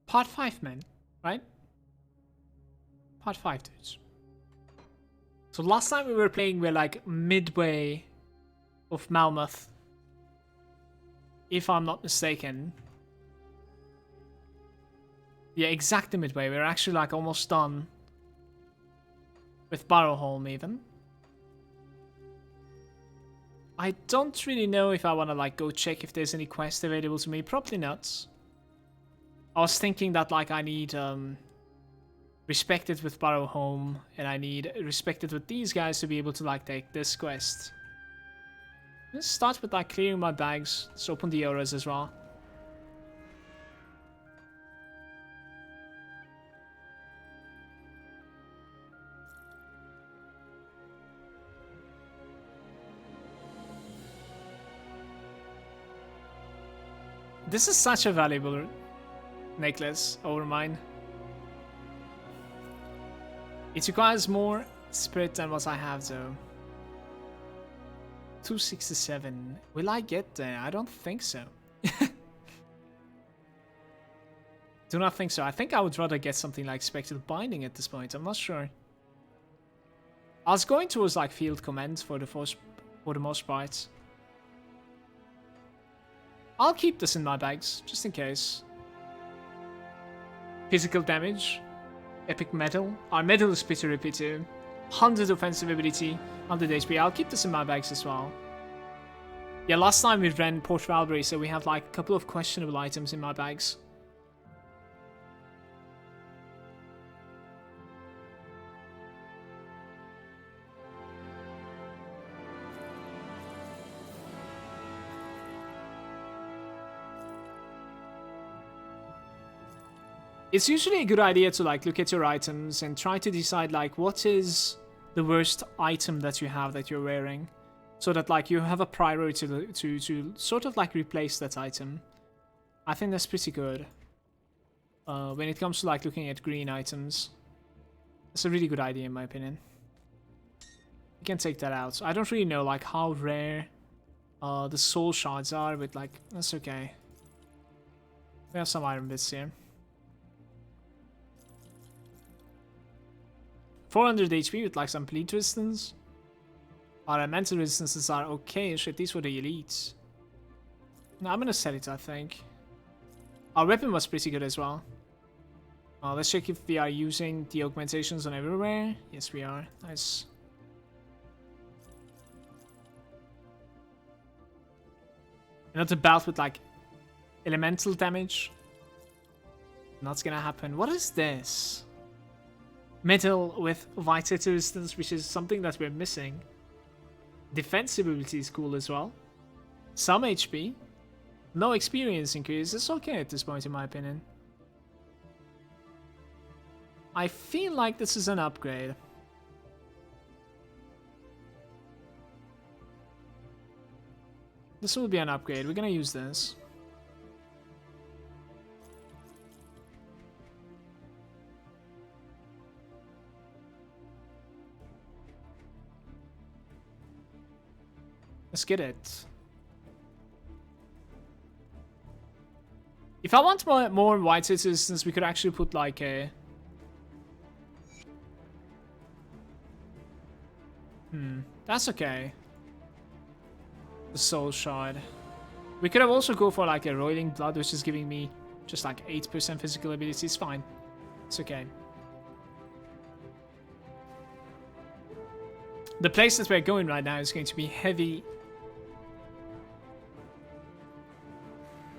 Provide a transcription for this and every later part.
Part 5, man. Right? Part 5, dudes. So last time we were playing, we're like midway of Malmouth. If I'm not mistaken. Yeah, exactly midway. We're actually like almost done. With Barrowholm even. I don't really know if I want to like go check if there's any quest available to me. Probably not. I was thinking that like I need Respected with Barrowholm and I need Respected with these guys to be able to like take this quest. Let's start with like clearing my bags. Let's open the auras as well. This is such a valuable necklace over mine. It requires more spirit than what I have though. 267. Will I get there? I don't think so. Do not think so. I think I would rather get something like Spectral Binding at this point. I'm not sure. I was going towards like Field Command for the most part. I'll keep this in my bags, just in case. Physical damage. Epic metal. Our metal is pretty repeated. 100 offensive ability, 100 HP. I'll keep this in my bags as well. Yeah, last time we ran Port Valbury, so we have like a couple of questionable items in my bags. It's usually a good idea to like look at your items and try to decide like what is the worst item that you have that you're wearing, so that like you have a priority to sort of like replace that item. I think that's pretty good. When it comes to like looking at green items, it's a really good idea in my opinion. You can take that out. I don't really know like how rare the soul shards are, but like that's okay. We have some iron bits here. 400 HP with like some bleed resistance. Our elemental resistances are okay-ish, at least for the elites. No, I'm gonna sell it, I think. Our weapon was pretty good as well. Let's check if we are using the augmentations on everywhere. Yes, we are. Nice. Another bout with like elemental damage. Not gonna happen. What is this? Metal with vitality resistance, which is something that we're missing. Defense ability is cool as well. Some HP. No experience increase. It's okay at this point in my opinion. I feel like this is an upgrade. This will be an upgrade. We're gonna use this. Let's get it. If I want more white resistance, we could actually put like a... That's okay. The soul shard. We could have also go for like a roiling blood, which is giving me just like 8% physical ability. It's fine. It's okay. The place that we're going right now is going to be heavy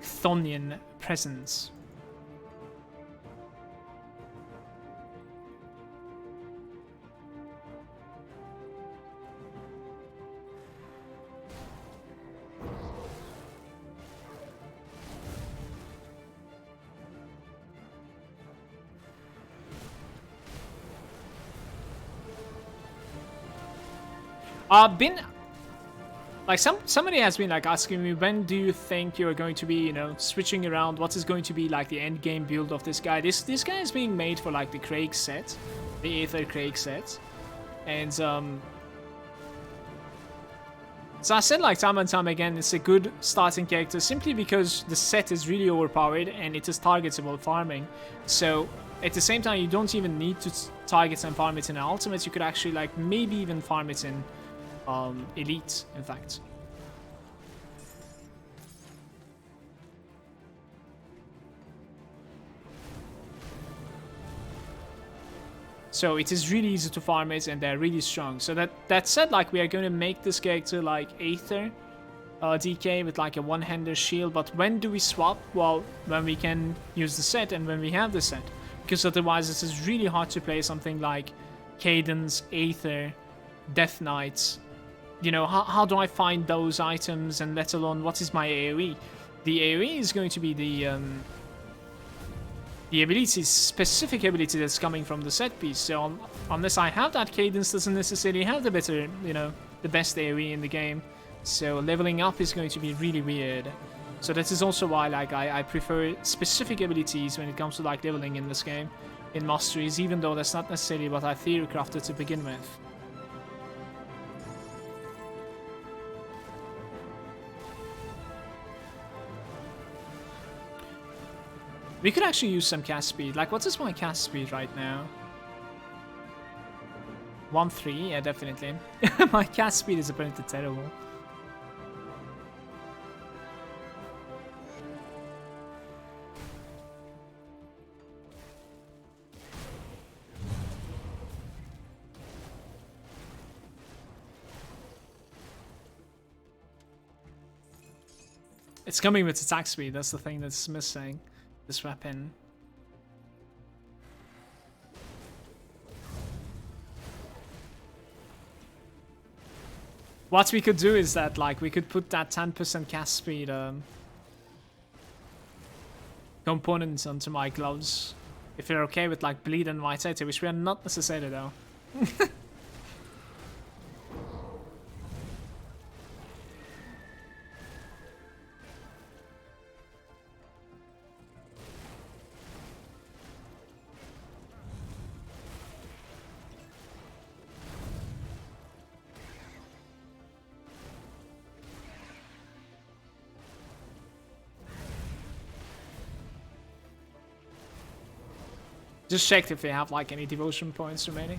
Chthonian presence. Like somebody has been like asking me, when do you think you're going to be, you know, switching around? What is going to be like the end game build of this guy? This guy is being made for like the Krieg set, the Aether Krieg set, and So I said like time and time again, it's a good starting character simply because the set is really overpowered and it is targetable farming. So at the same time, you don't even need to target and farm it in an ultimate. You could actually like maybe even farm it in elite, in fact. So it is really easy to farm it, and they're really strong. So that said, like we are going to make this character like Aether DK with like a one-hander shield. But when do we swap? Well, when we can use the set and when we have the set. Because otherwise it is really hard to play something like Cadence, Aether, DeathKnight. You know, how do I find those items, and let alone what is my AoE? The AoE is going to be the ability, specific ability that's coming from the set piece. So unless I have that, Cadence doesn't necessarily have the better, you know, the best AoE in the game. So leveling up is going to be really weird. So that is also why like I prefer specific abilities when it comes to like leveling in this game, in masteries, even though that's not necessarily what I theory crafted to begin with. We could actually use some cast speed. Like, what is my cast speed right now? 1-3, yeah, definitely. My cast speed is apparently terrible. It's coming with attack speed, that's the thing that's missing. This weapon. What we could do is that, like, we could put that 10% cast speed component onto my gloves. If you're okay with, like, bleed and vitality, which we are not necessarily, though. Just checked if they have like any devotion points remaining.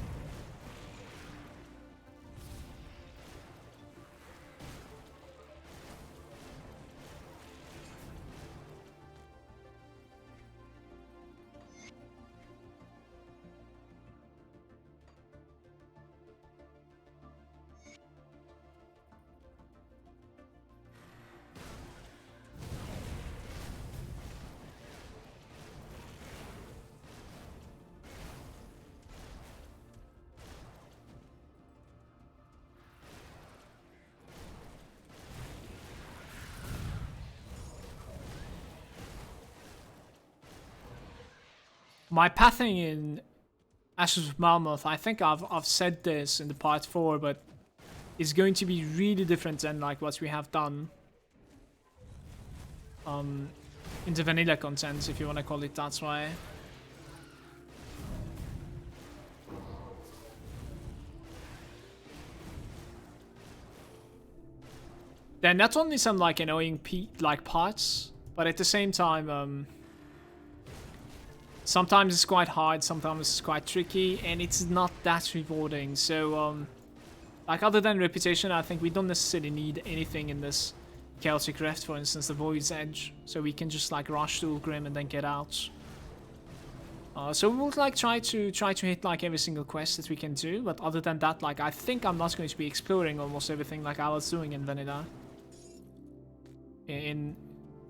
My pathing in Ashes of Malmouth, I think I've said this in the part 4, but it's going to be really different than like what we have done in the vanilla content, if you want to call it that way. There are not only some like annoying parts, but at the same time, sometimes it's quite hard, sometimes it's quite tricky, and it's not that rewarding. So, like, other than reputation, I think we don't necessarily need anything in this Chaotic Rift, for instance, the Void's Edge, so we can just like rush to Ulgrim and then get out. So we'll like try to hit like every single quest that we can do, but other than that, like, I think I'm not going to be exploring almost everything like I was doing in Vanilla, in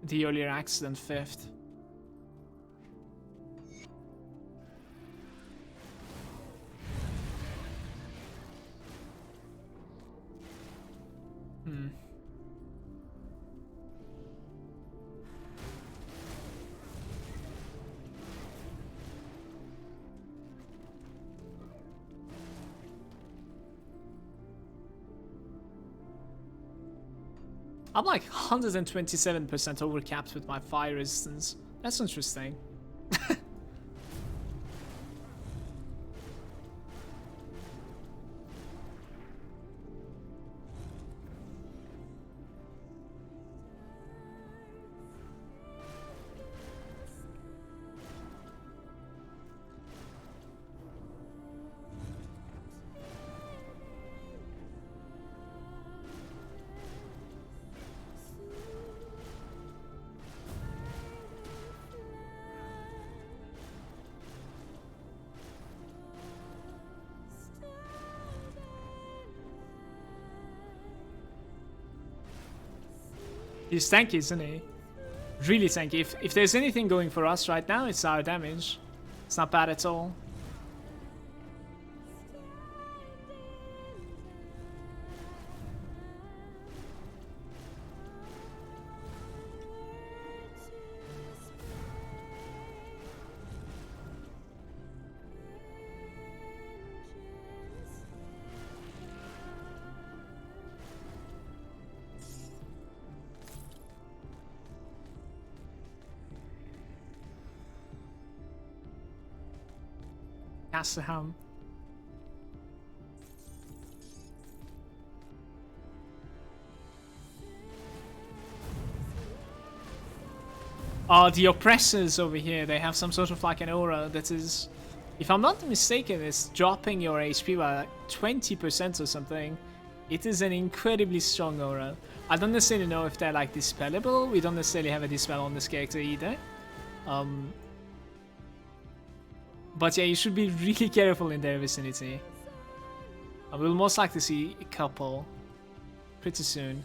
the earlier acts than 5th. I'm like 127% overcapped with my fire resistance. That's interesting. He's tanky, isn't he? Really tanky. If there's anything going for us right now, it's our damage. It's not bad at all. Casterham. The oppressors over here, they have some sort of like an aura that is, if I'm not mistaken, it's dropping your HP by like 20% or something. It is an incredibly strong aura. I don't necessarily know if they're like dispellable. We don't necessarily have a dispel on this character either. But yeah, you should be really careful in their vicinity. We'll most likely see a couple pretty soon.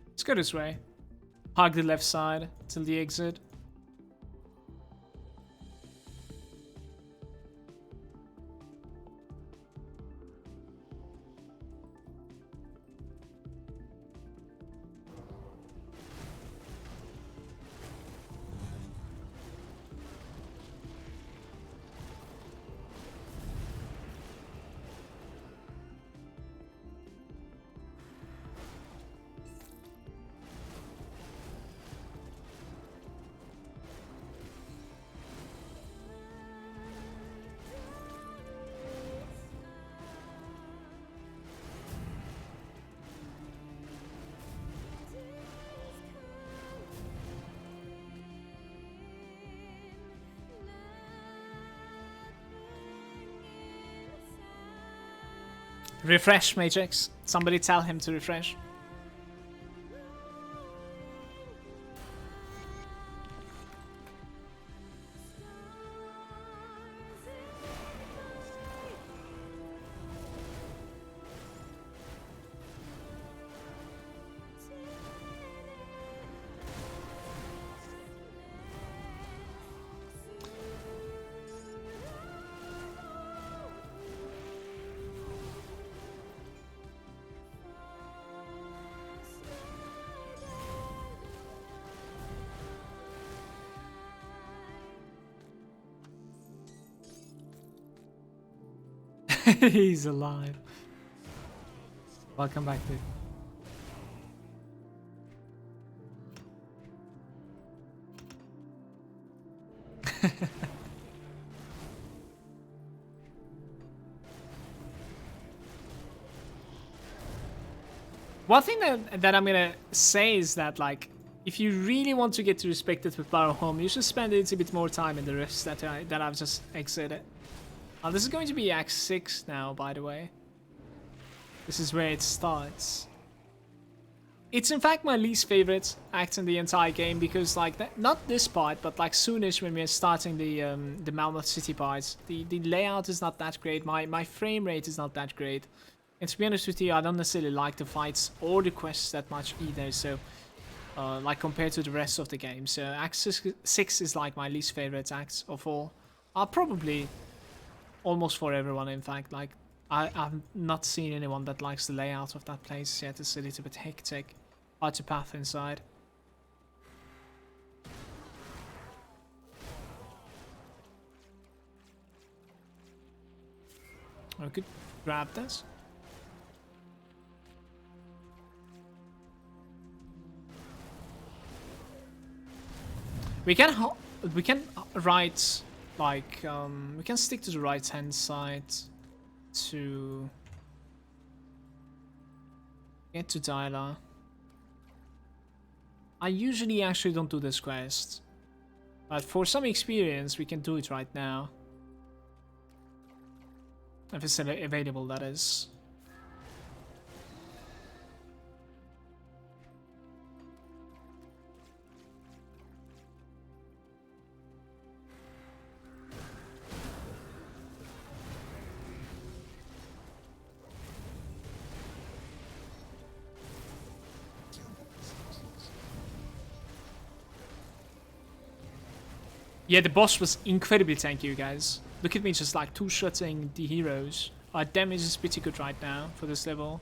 Let's go this way. Hug the left side till the exit. Refresh, Matrix. Somebody tell him to refresh. He's alive. Welcome back, dude. One thing that I'm gonna say is that, like, if you really want to get to respected with Barrow Home, you should spend a little bit more time in the rifts that I've just exited. This is going to be Act 6 now, by the way. This is where it starts. It's in fact my least favorite act in the entire game because, like, not this part, but like soonish when we're starting the Malmouth city parts, the layout is not that great. My frame rate is not that great, and to be honest with you, I don't necessarily like the fights or the quests that much either. So, like compared to the rest of the game, so Act 6 is like my least favorite act of all. Probably almost for everyone, in fact. Like, I've not seen anyone that likes the layout of that place yet. It's a little bit hectic. Hard to path inside. I could grab this. We can write like we can stick to the right hand side to get to Dyla. I usually actually don't do this quest, but for some experience we can do it right now. If it's available, that is. Yeah, the boss was incredibly tanky, you guys. Look at me just like two-shotting the heroes. Our damage is pretty good right now for this level.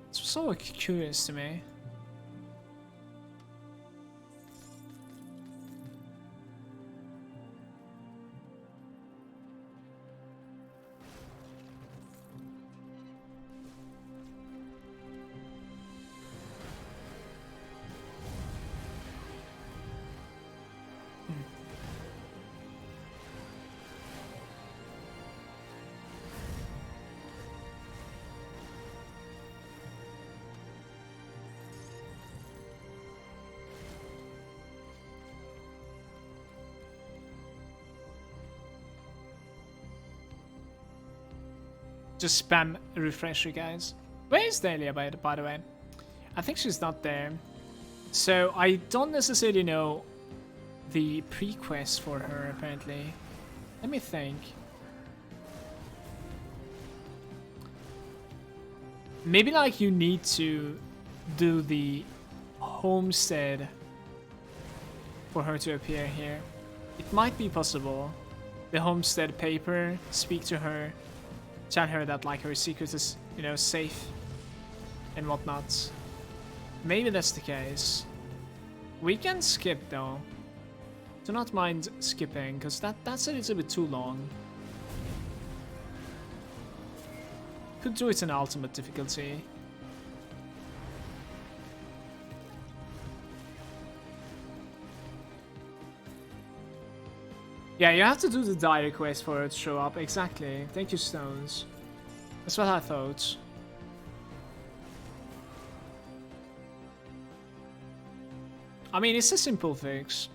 It's so curious to me. Just spam refresh, you guys. Where is Dahlia, by the way? I think she's not there. So I don't necessarily know the pre-quest for her, apparently. Let me think. Maybe like you need to do the homestead for her to appear here. It might be possible. The homestead paper, speak to her. Tell her that like her secret is, you know, safe and whatnot. Maybe that's the case. We can skip though. Do not mind skipping, because that's a little bit too long. Could do it in ultimate difficulty. Yeah, you have to do the diary quest for it to show up. Exactly. Thank you, Stones. That's what I thought. I mean, it's a simple fix.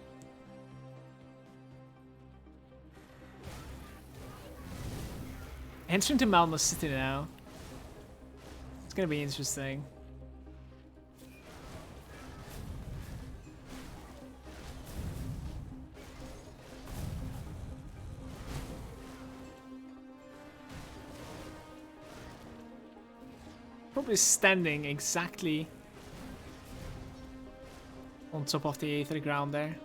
Entering to Malmouth City now. It's gonna be interesting. Probably standing exactly on top of the Aether ground there.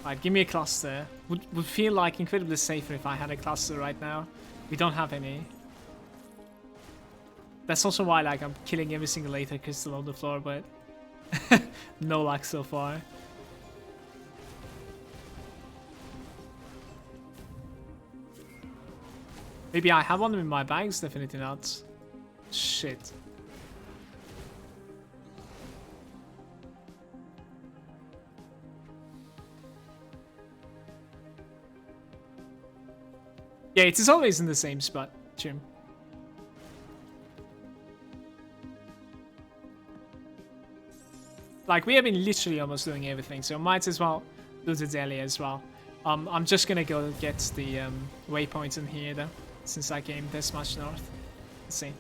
Right, give me a cluster. Would feel like incredibly safer if I had a cluster right now. We don't have any. That's also why like I'm killing every single Aether crystal on the floor, but no luck so far. Maybe I have one in my bags, definitely not. Shit. Yeah, it is always in the same spot, Jim. Like, we have been literally almost doing everything, so might as well do the daily as well. I'm just gonna go get the waypoints in here, though, since I came this much north. Let's see.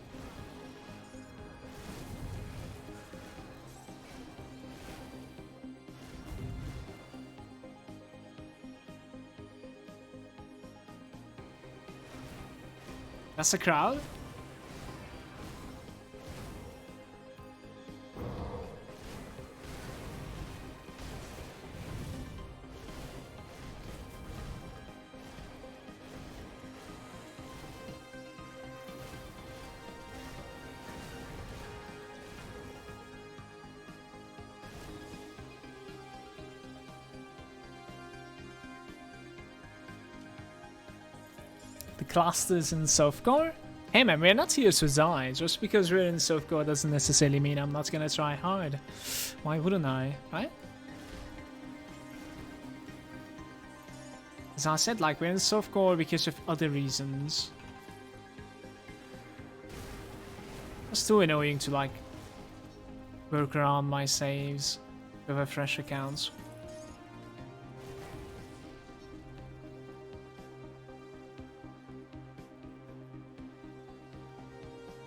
That's a crowd? clusters in Southcore? Hey man, we're not here to die. Just because we're in Southcore doesn't necessarily mean I'm not gonna try hard. Why wouldn't I, right? As I said, like, we're in Southcore because of other reasons. It's too annoying to, like, work around my saves with a fresh account.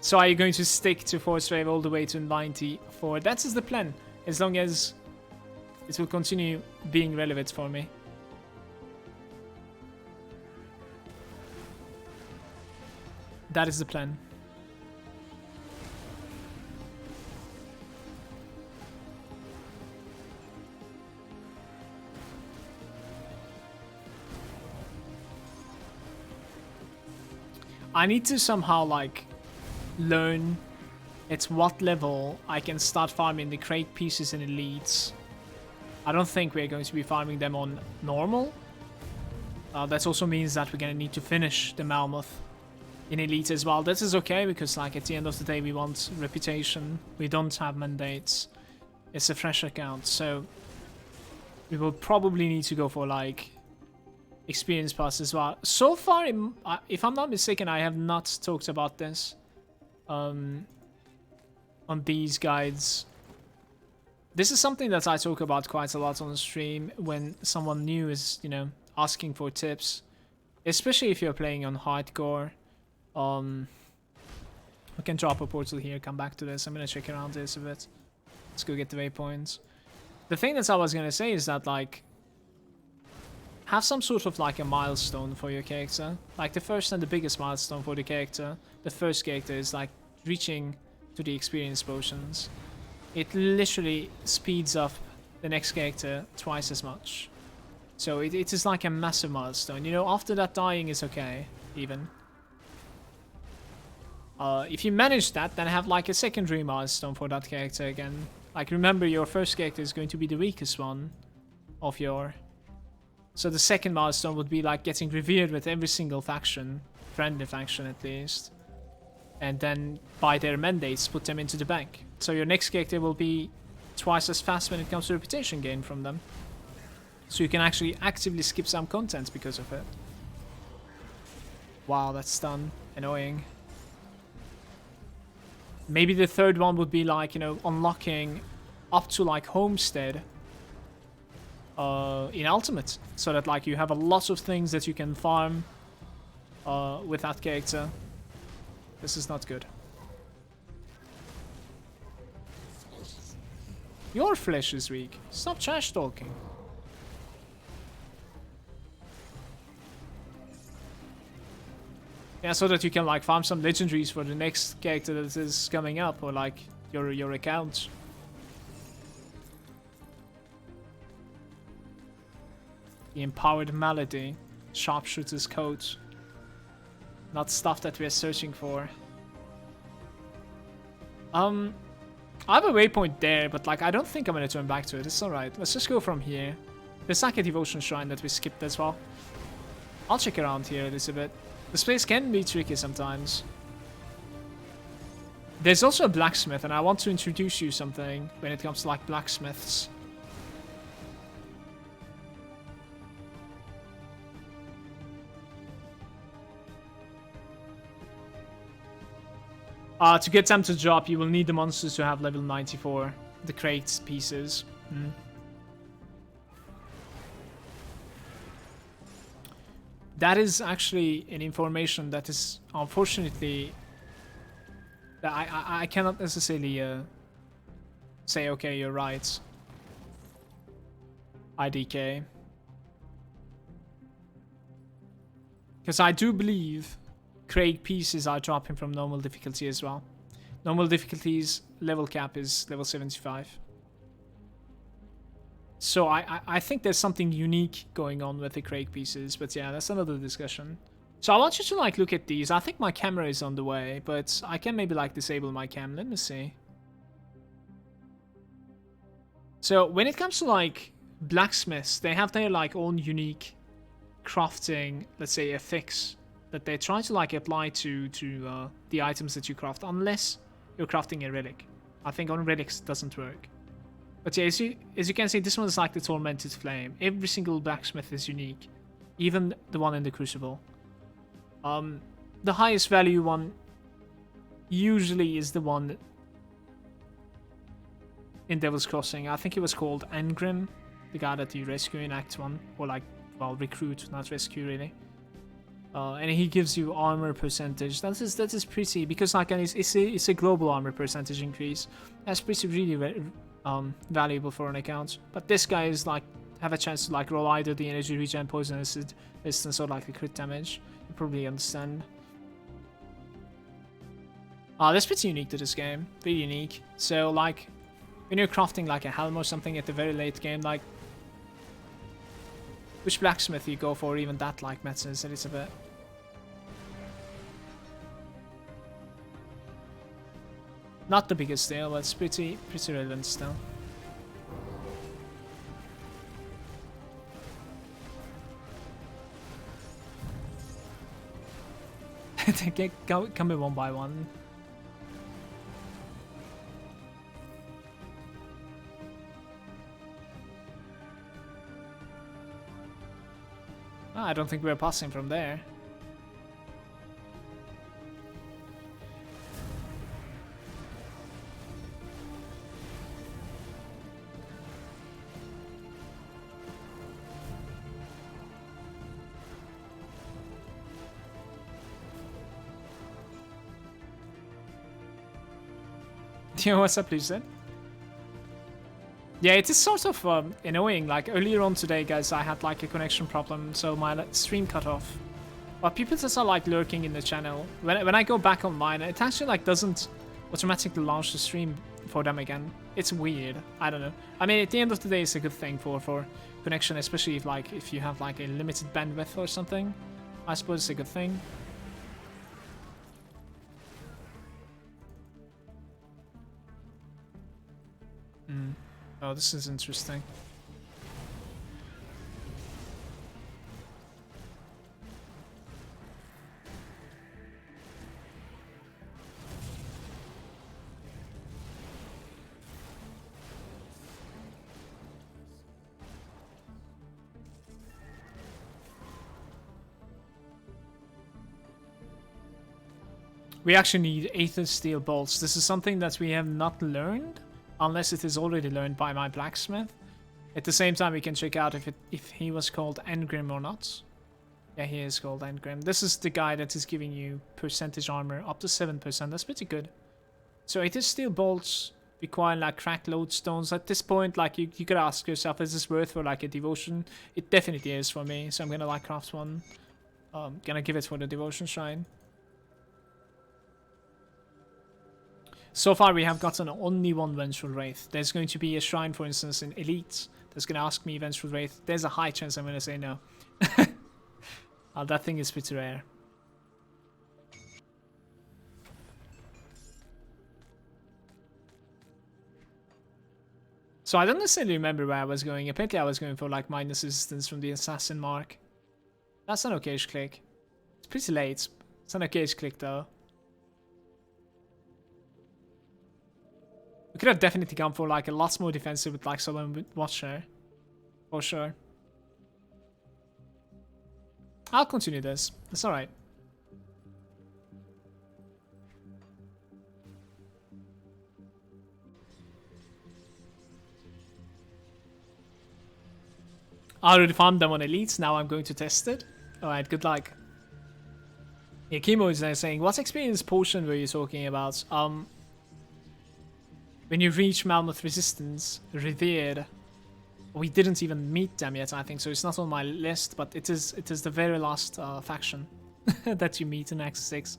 So are you going to stick to Force Wave all the way to 94? That is the plan, as long as it will continue being relevant for me. That is the plan. I need to somehow, like, learn at what level I can start farming the Krieg pieces and elites. I don't think we're going to be farming them on normal. That also means that we're going to need to finish the Malmouth in elite as well. This is okay because, like, at the end of the day we want reputation. We don't have mandates. It's a fresh account, so we will probably need to go for, like, experience pass as well. So far, if I'm not mistaken, I have not talked about this on these guides. This is something that I talk about quite a lot on the stream when someone new is, you know, asking for tips, especially if you're playing on hardcore. We can drop a portal here, come back to this. I'm gonna check around this a bit. Let's go get the waypoints. The thing that I was gonna say is that, like, have some sort of, like, a milestone for your character. Like, the first and the biggest milestone for the character. The first character is, like, reaching to the experience potions. It literally speeds up the next character twice as much. So it is like a massive milestone. You know, after that, dying is okay, even. If you manage that, then have, like, a secondary milestone for that character again. Like, remember, your first character is going to be the weakest one of your... So the second milestone would be, like, getting revered with every single faction, friendly faction at least, and then by their mandates put them into the bank. So your next character will be twice as fast when it comes to reputation gain from them. So you can actually actively skip some content because of it. Wow, that's done. Annoying. Maybe the third one would be, like, you know, unlocking up to, like, Homestead in Ultimate, so that, like, you have a lot of things that you can farm with that character. This is not good. Your flesh is weak. Stop trash talking. Yeah, so that you can, like, farm some legendaries for the next character that is coming up, or, like, your account. The Empowered Malady. Sharpshooter's coat. Not stuff that we're searching for. I have a waypoint there, but, like, I don't think I'm gonna turn back to it. It's alright. Let's just go from here. There's, like, a devotion shrine that we skipped as well. I'll check around here a little bit. This place can be tricky sometimes. There's also a blacksmith, and I want to introduce you something when it comes to, like, blacksmiths. To get them to drop, you will need the monsters to have level 94. The crate pieces. That is actually an information that is, unfortunately, that I cannot necessarily say, okay, you're right. IDK. Because I do believe Krieg pieces are dropping from normal difficulty as well. Normal difficulty's level cap is level 75. So I think there's something unique going on with the Krieg pieces, but yeah, that's another discussion. So I want you to, like, look at these. I think my camera is on the way, but I can maybe, like, disable my cam. Let me see. So when it comes to, like, blacksmiths, they have their, like, own unique crafting, let's say, effects that they try to like apply to the items that you craft, unless you're crafting a relic. I think on relics it doesn't work. But yeah, as you can see, this one is like the Tormented Flame. Every single blacksmith is unique, even the one in the Crucible. The highest value one usually is the one in Devil's Crossing. I think it was called Angrim, the guy that you rescue in Act 1, or like, well, recruit, not rescue really. And he gives you armor percentage. That is pretty, because like it's a global armor percentage increase. That's pretty really valuable for an account. But this guy is like have a chance to like roll either the energy regen, poison resistance, or like the crit damage. You probably understand. That's pretty unique to this game. Very unique. So like when you're crafting like a helm or something at the very late game, like which blacksmith you go for, even that like matters a little bit. Not the biggest deal, but it's pretty relevant still. They come in one by one. I don't think we're passing from there. Yo, what's up, Lucid? Yeah, it is sort of annoying. Like earlier on today, guys, I had like a connection problem, so my stream cut off. But people that are like lurking in the channel, when I go back online, it actually like doesn't automatically launch the stream for them again. It's weird. I don't know. I mean, at the end of the day, it's a good thing for connection, especially if you have like a limited bandwidth or something. I suppose it's a good thing. Oh, this is interesting. We actually need Aether Steel Bolts. This is something that we have not learned, unless it is already learned by my blacksmith. At the same time, we can check out if he was called Engrim or not. Yeah, he is called Engrim. This is the guy that is giving you percentage armor up to 7%. That's pretty good. So Aether Steel Bolts require like cracked lodestones. At this point, like you could ask yourself, is this worth for like a devotion? It definitely is for me. So I'm gonna like craft one. Gonna give it for the devotion shrine. So far, we have gotten only one Vengeful Wraith. There's going to be a shrine, for instance, in Elite that's going to ask me Vengeful Wraith. There's a high chance I'm going to say no. That thing is pretty rare. So I don't necessarily remember where I was going. Apparently, I was going for like minus resistance from the Assassin mark. That's an okay-ish click. It's pretty late. It's an okay-ish click, though. We could have definitely gone for like a lot more defensive with like Solemn Watcher. For sure. I'll continue this. It's alright. I already found them on Elites, now I'm going to test it. Alright, good luck. Yeah, Kimo is there saying, what experience potion were you talking about? When you reach Malmouth Resistance, Revered, we didn't even meet them yet, I think, so it's not on my list, but it is the very last faction that you meet in Act 6.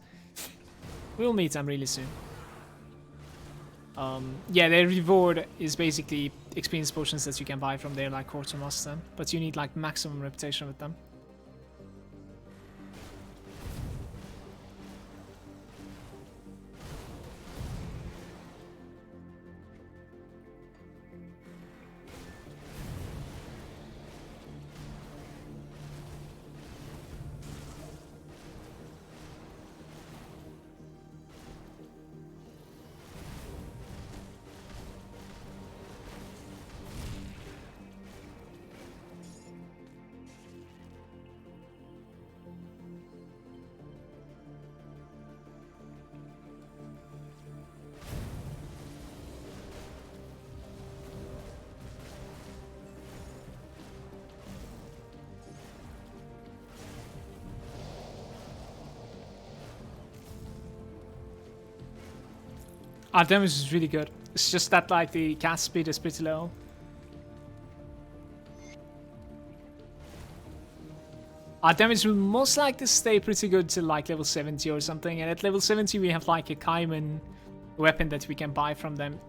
We'll meet them really soon. Yeah, their reward is basically experience potions that you can buy from their like quartermaster, but you need like maximum reputation with them. Our damage is really good. It's just that like the cast speed is pretty low. Our damage will most likely stay pretty good till like level 70 or something, and at level 70 we have like a Kaiman weapon that we can buy from them.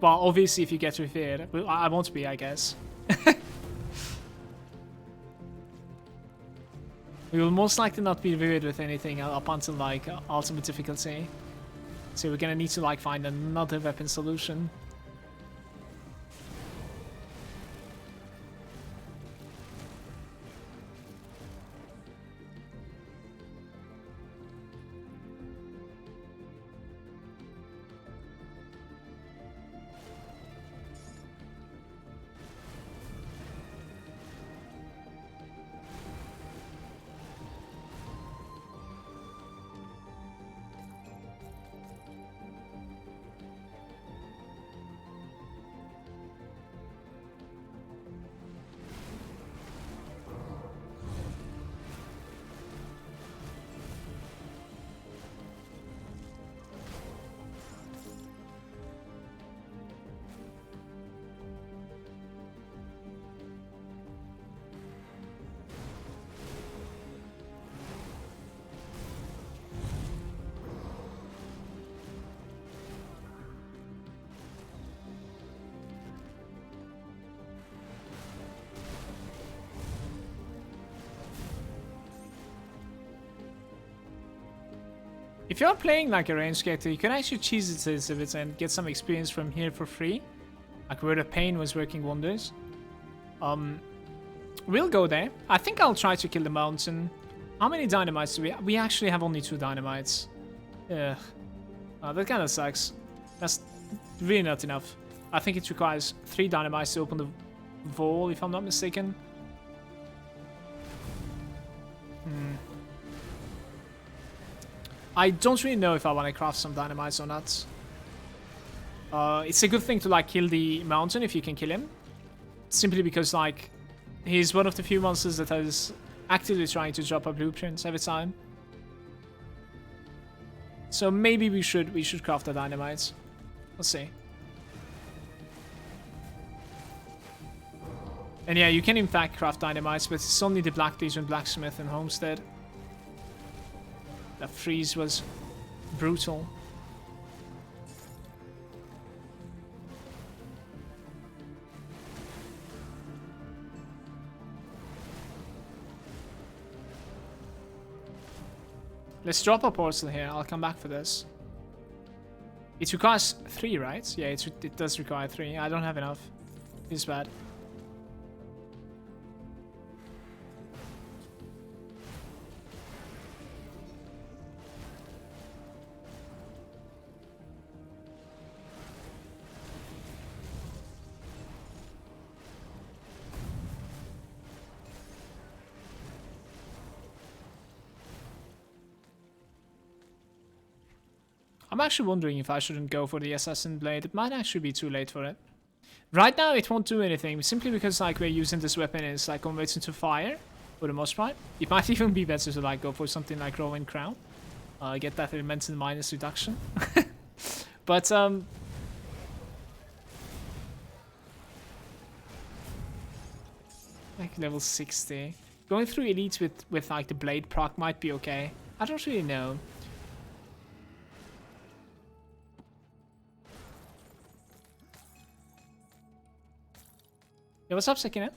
Well, obviously if you get revered. Well, I won't be, I guess. We will most likely not be revered with anything up until like ultimate difficulty. So we're gonna need to like find another weapon solution. If you're playing like a ranged character, you can actually cheese it a little bit and get some experience from here for free. Like where the pain was working wonders. We'll go there. I think I'll try to kill the mountain. How many dynamites do we have? We actually have only 2 dynamites. Ugh. That kind of sucks. That's really not enough. I think it requires 3 dynamites to open the wall, if I'm not mistaken. I don't really know if I want to craft some dynamites or not. It's a good thing to like kill the mountain if you can kill him. Simply because like he's one of the few monsters that is actively trying to drop a blueprint every time. So maybe we should craft the dynamites. Let's see. And yeah, you can in fact craft dynamites, but it's only the Black Legion, Blacksmith, and Homestead. That freeze was brutal. Let's drop a portal here. I'll come back for this. It requires 3, right? Yeah, it does require 3. I don't have enough. It's bad. I'm actually wondering if I shouldn't go for the Assassin Blade. It might actually be too late for it. Right now, it won't do anything, simply because like we're using this weapon and it's like converted to fire, for the most part. It might even be better to like go for something like Rowan Crown. Get that elemental minus reduction. But, like level 60. Going through elites with like the blade proc might be okay. I don't really know. Yeah, what's up, Sekina?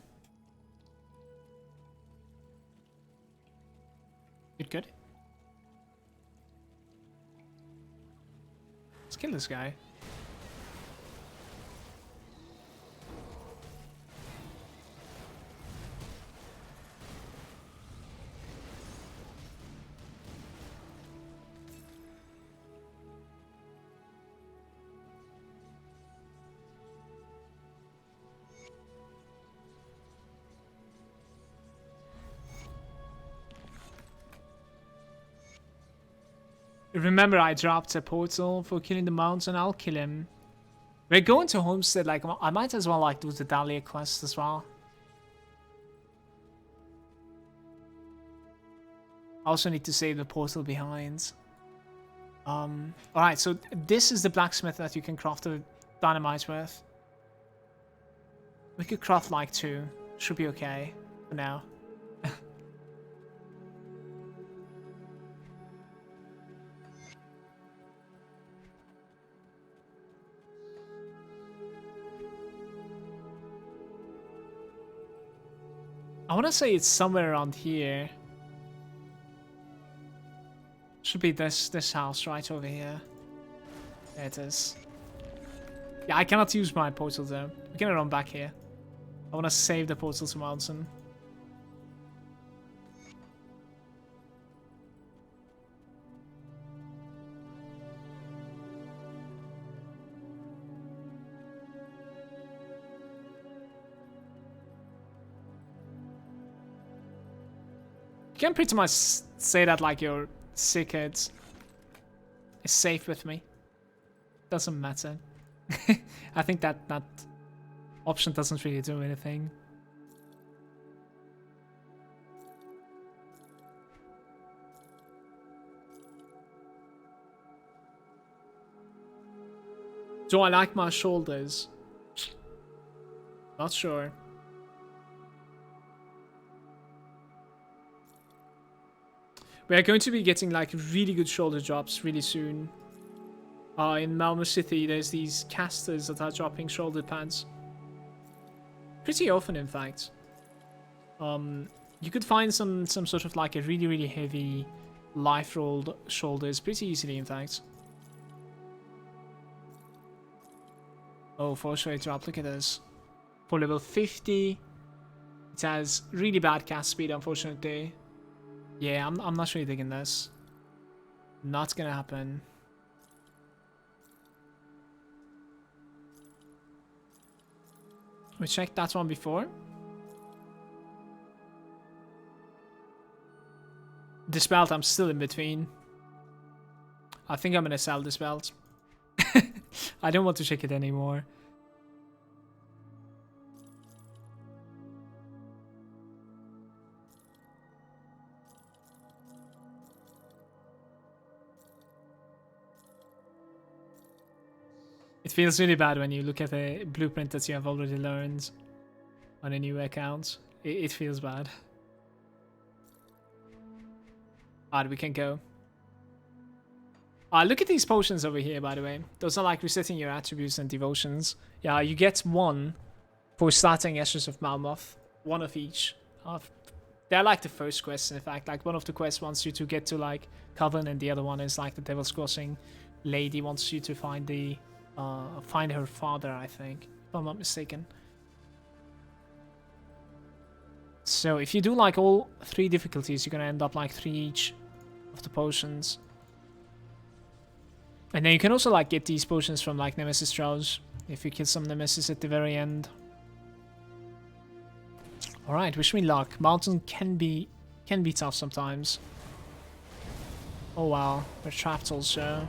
Good. Let's kill this guy. Remember, I dropped a portal for killing the mountain. I'll kill him. We're going to Homestead. Like, I might as well like do the Dahlia quest as well. I also need to save the portal behind. Alright, so this is the blacksmith that you can craft the dynamite with. We could craft like 2. Should be okay for now. I want to say it's somewhere around here. Should be this house right over here. There it is. Yeah, I cannot use my portal though. We're gonna run back here. I want to save the portal to Mountain. You can pretty much say that like your secret is safe with me. Doesn't matter. I think that option doesn't really do anything. Do I like my shoulders? Not sure. We are going to be getting like really good shoulder drops really soon. In Malmouth City, there's these casters that are dropping shoulder pads. Pretty often, in fact. You could find some sort of like a really heavy life rolled shoulders pretty easily, in fact. Oh, force rate drop, look at this. For level 50, it has really bad cast speed, unfortunately. Yeah, I'm not really digging this. Not gonna happen. We checked that one before. This belt, I'm still in between. I think I'm gonna sell this belt. I don't want to check it anymore. It feels really bad when you look at a blueprint that you have already learned on a new account. It feels bad. Alright, we can go. Look at these potions over here, by the way. Those are like resetting your attributes and devotions. Yeah, you get 1 for starting Ashes of Malmouth. 1 of each. They're like the first quest, in fact. Like, one of the quests wants you to get to like Coven, and the other one is like the Devil's Crossing lady wants you to find the find her father, I think, if I'm not mistaken. So if you do like all 3 difficulties, you're gonna end up like 3 each of the potions. And then you can also like get these potions from like Nemesis Trials if you kill some Nemesis at the very end. Alright, wish me luck. Mountain can be tough sometimes. Oh wow, we're trapped also.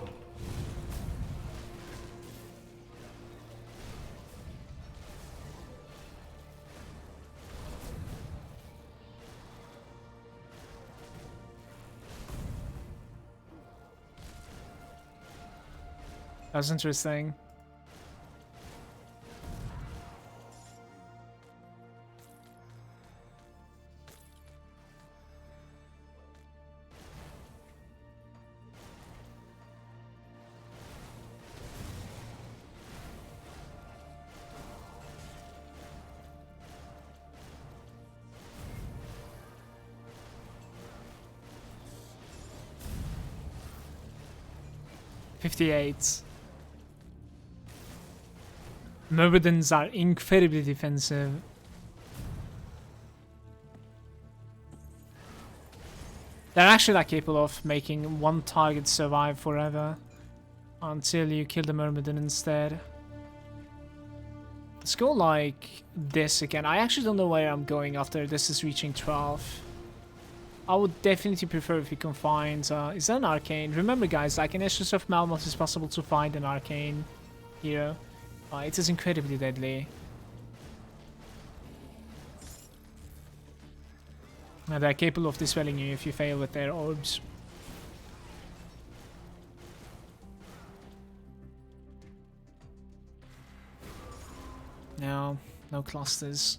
That's interesting. $58. Myrmidons are incredibly defensive. They're actually like capable of making one target survive forever until you kill the Myrmidon instead. Let's go like this again. I actually don't know where I'm going after this is reaching 12. I would definitely prefer if you can find... is that an arcane? Remember guys, like in Ashes of Malmouth it's possible to find an arcane hero. It is incredibly deadly. And they're capable of dispelling you if you fail with their orbs. No, no clusters.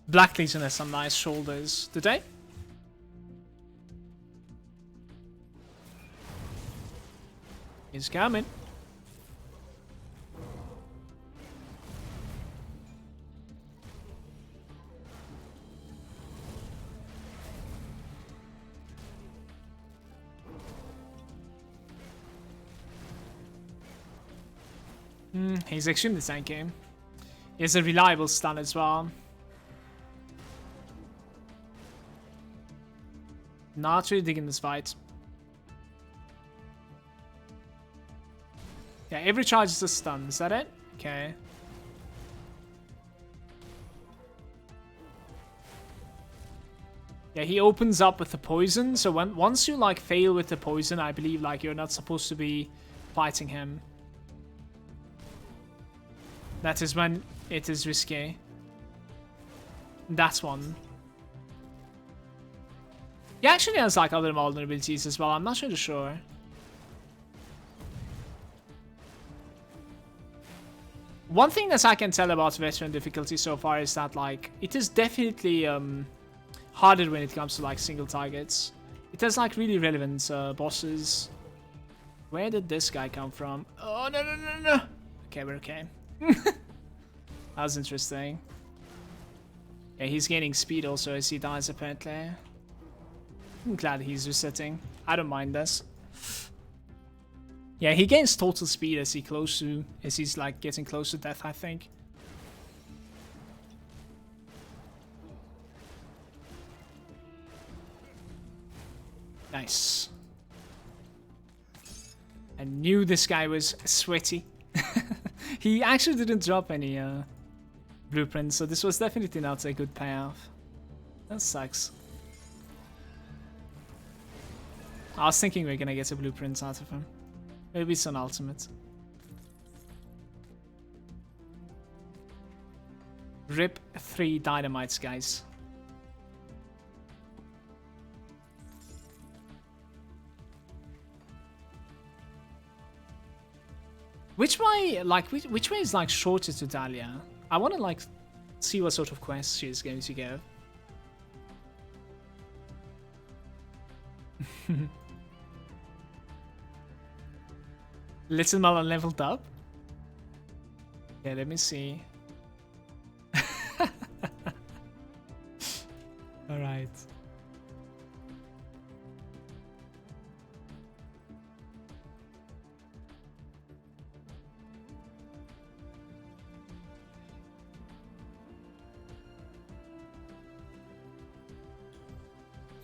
Black Legion has some nice shoulders. Did they? He's coming. He's extremely tanky. He has a reliable stun as well. Not really digging this fight. Yeah, every charge is a stun. Is that it? Okay. Yeah, he opens up with the poison. So once you like fail with the poison, I believe like you're not supposed to be fighting him. That is when it is risky. That's one. He actually has like other vulnerabilities as well. I'm not really sure. One thing that I can tell about veteran difficulty so far is that like it is definitely harder when it comes to like single targets. It has like really relevant bosses. Where did this guy come from? Oh no no no no! Okay, we're okay. That was interesting. Yeah, he's gaining speed also as he dies apparently. I'm glad he's resetting. I don't mind this. Yeah, he gains total speed as he's like getting close to death, I think. Nice. I knew this guy was sweaty. He actually didn't drop any blueprints, so this was definitely not a good payoff. That sucks. I was thinking we're gonna get a blueprint out of him. Maybe it's an ultimate. Rip 3 dynamites, guys. Which way, like, which way is like shorter to Dahlia? I want to like see what sort of quest she's going to give. Little Melon leveled up. Yeah, let me see. All right.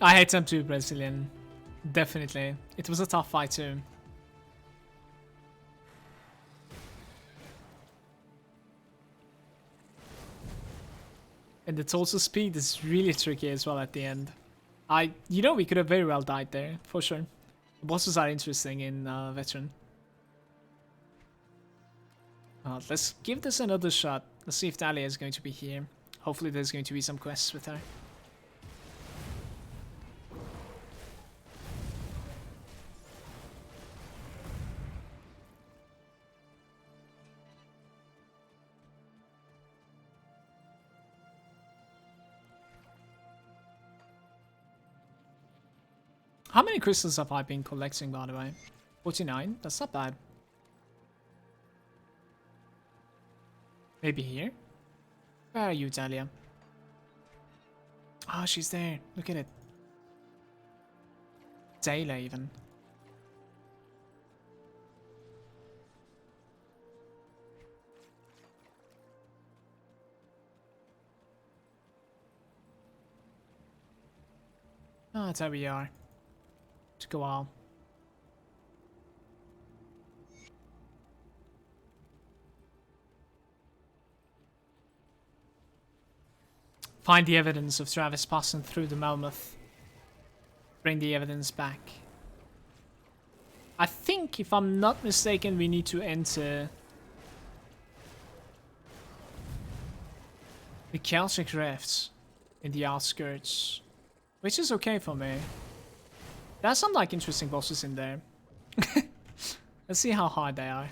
I hate them too, Brazilian. Definitely. It was a tough fight too. And the total speed is really tricky as well at the end. You know, we could have very well died there, for sure. The bosses are interesting in Veteran. Let's give this another shot. Let's see if Dahlia is going to be here. Hopefully there's going to be some quests with her. How many crystals have I been collecting, by the way? 49? That's not bad. Maybe here? Where are you, Dahlia? Ah, oh, she's there. Look at it. Dayla, even. Ah, there we are. Took a while. Find the evidence of Travis passing through the Malmouth. Bring the evidence back. I think, if I'm not mistaken, we need to enter the Celtic Rifts in the outskirts, which is okay for me. There's some like interesting bosses in there. Let's see how hard they are.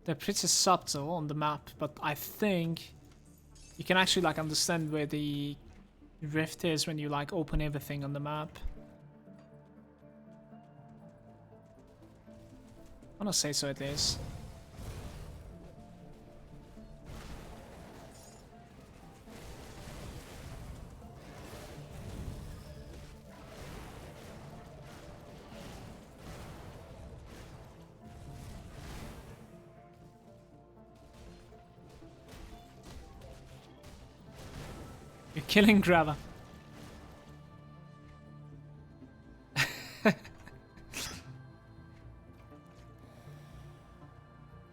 They're pretty subtle on the map, but I think you can actually like understand where the rift is when you like open everything on the map. I wanna say so at least. You're killing Grava.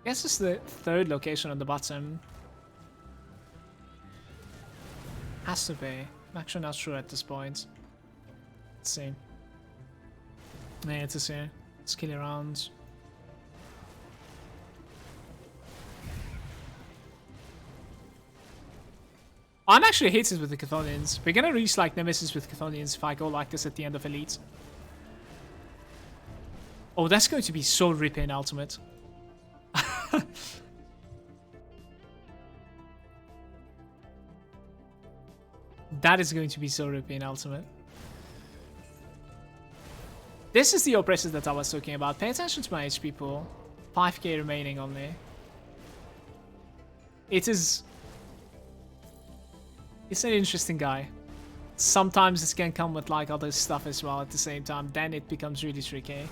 I guess it's the third location on the bottom. Has to be. I'm actually not sure at this point. Let's see. Yeah, it's here. Let's kill around. I'm actually hated with the Chthonians. We're gonna reach like Nemesis with Chthonians if I go like this at the end of Elite. Oh, that's going to be so ripping ultimate. That is going to be so ripping ultimate. This is the oppressors that I was talking about. Pay attention to my HP pool. 5k remaining only. It's an interesting guy. Sometimes it can come with like other stuff as well at the same time. Then it becomes really tricky.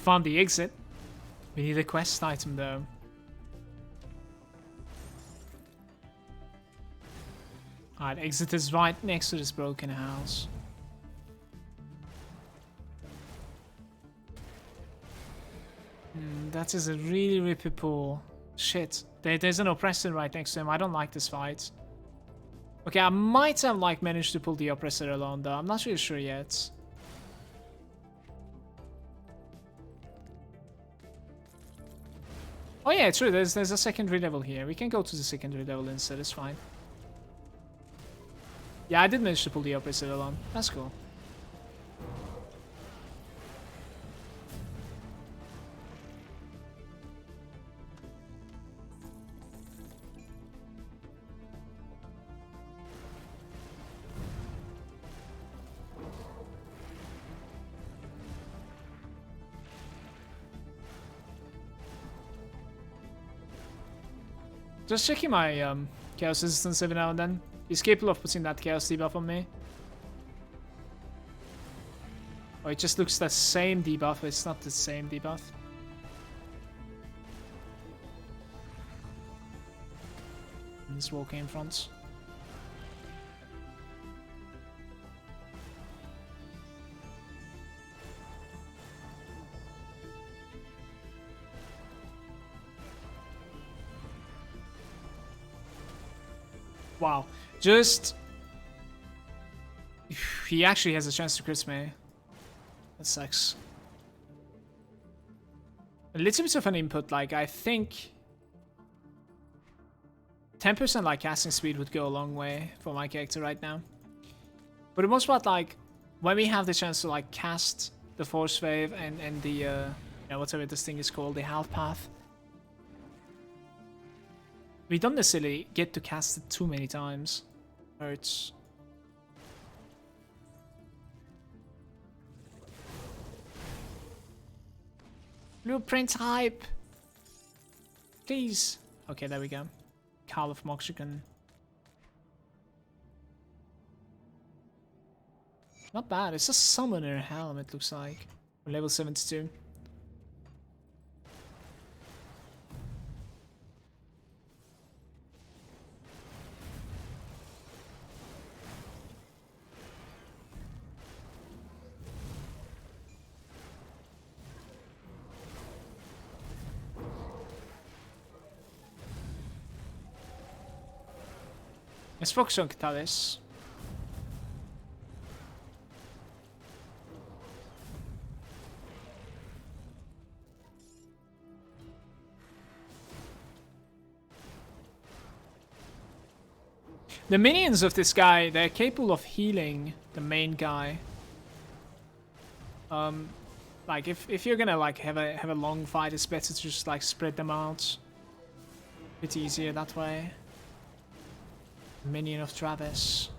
Found the exit. We need a quest item though. Alright, exit is right next to this broken house. That is a really rippy pool. Shit. There's an oppressor right next to him. I don't like this fight. Okay, I might have like managed to pull the oppressor alone though. I'm not really sure yet. Oh yeah, true. There's a secondary level here. We can go to the secondary level instead. It's fine. Yeah, I did manage to pull the oppressor alone. That's cool. Just checking my chaos resistance every now and then. He's capable of putting that chaos debuff on me. Oh, it just looks the same debuff, but it's not the same debuff. And just walking in front. Wow, just... He actually has a chance to crit me. That sucks. A little bit of an input, like I think... 10% like casting speed would go a long way for my character right now. For the most part, like, when we have the chance to like cast the Force Wave and the, you know, whatever this thing is called, the Health Path, we don't necessarily get to cast it too many times. Hurts. Blueprint hype! Please! Okay, there we go. Call of Moxican. Not bad. It's a summoner helm, it looks like. For level 72. Let's focus on Catalyst. The minions of this guy, they're capable of healing the main guy. Like if you're gonna like have a long fight, it's better to just like spread them out. A bit easier that way. Minion of Travis.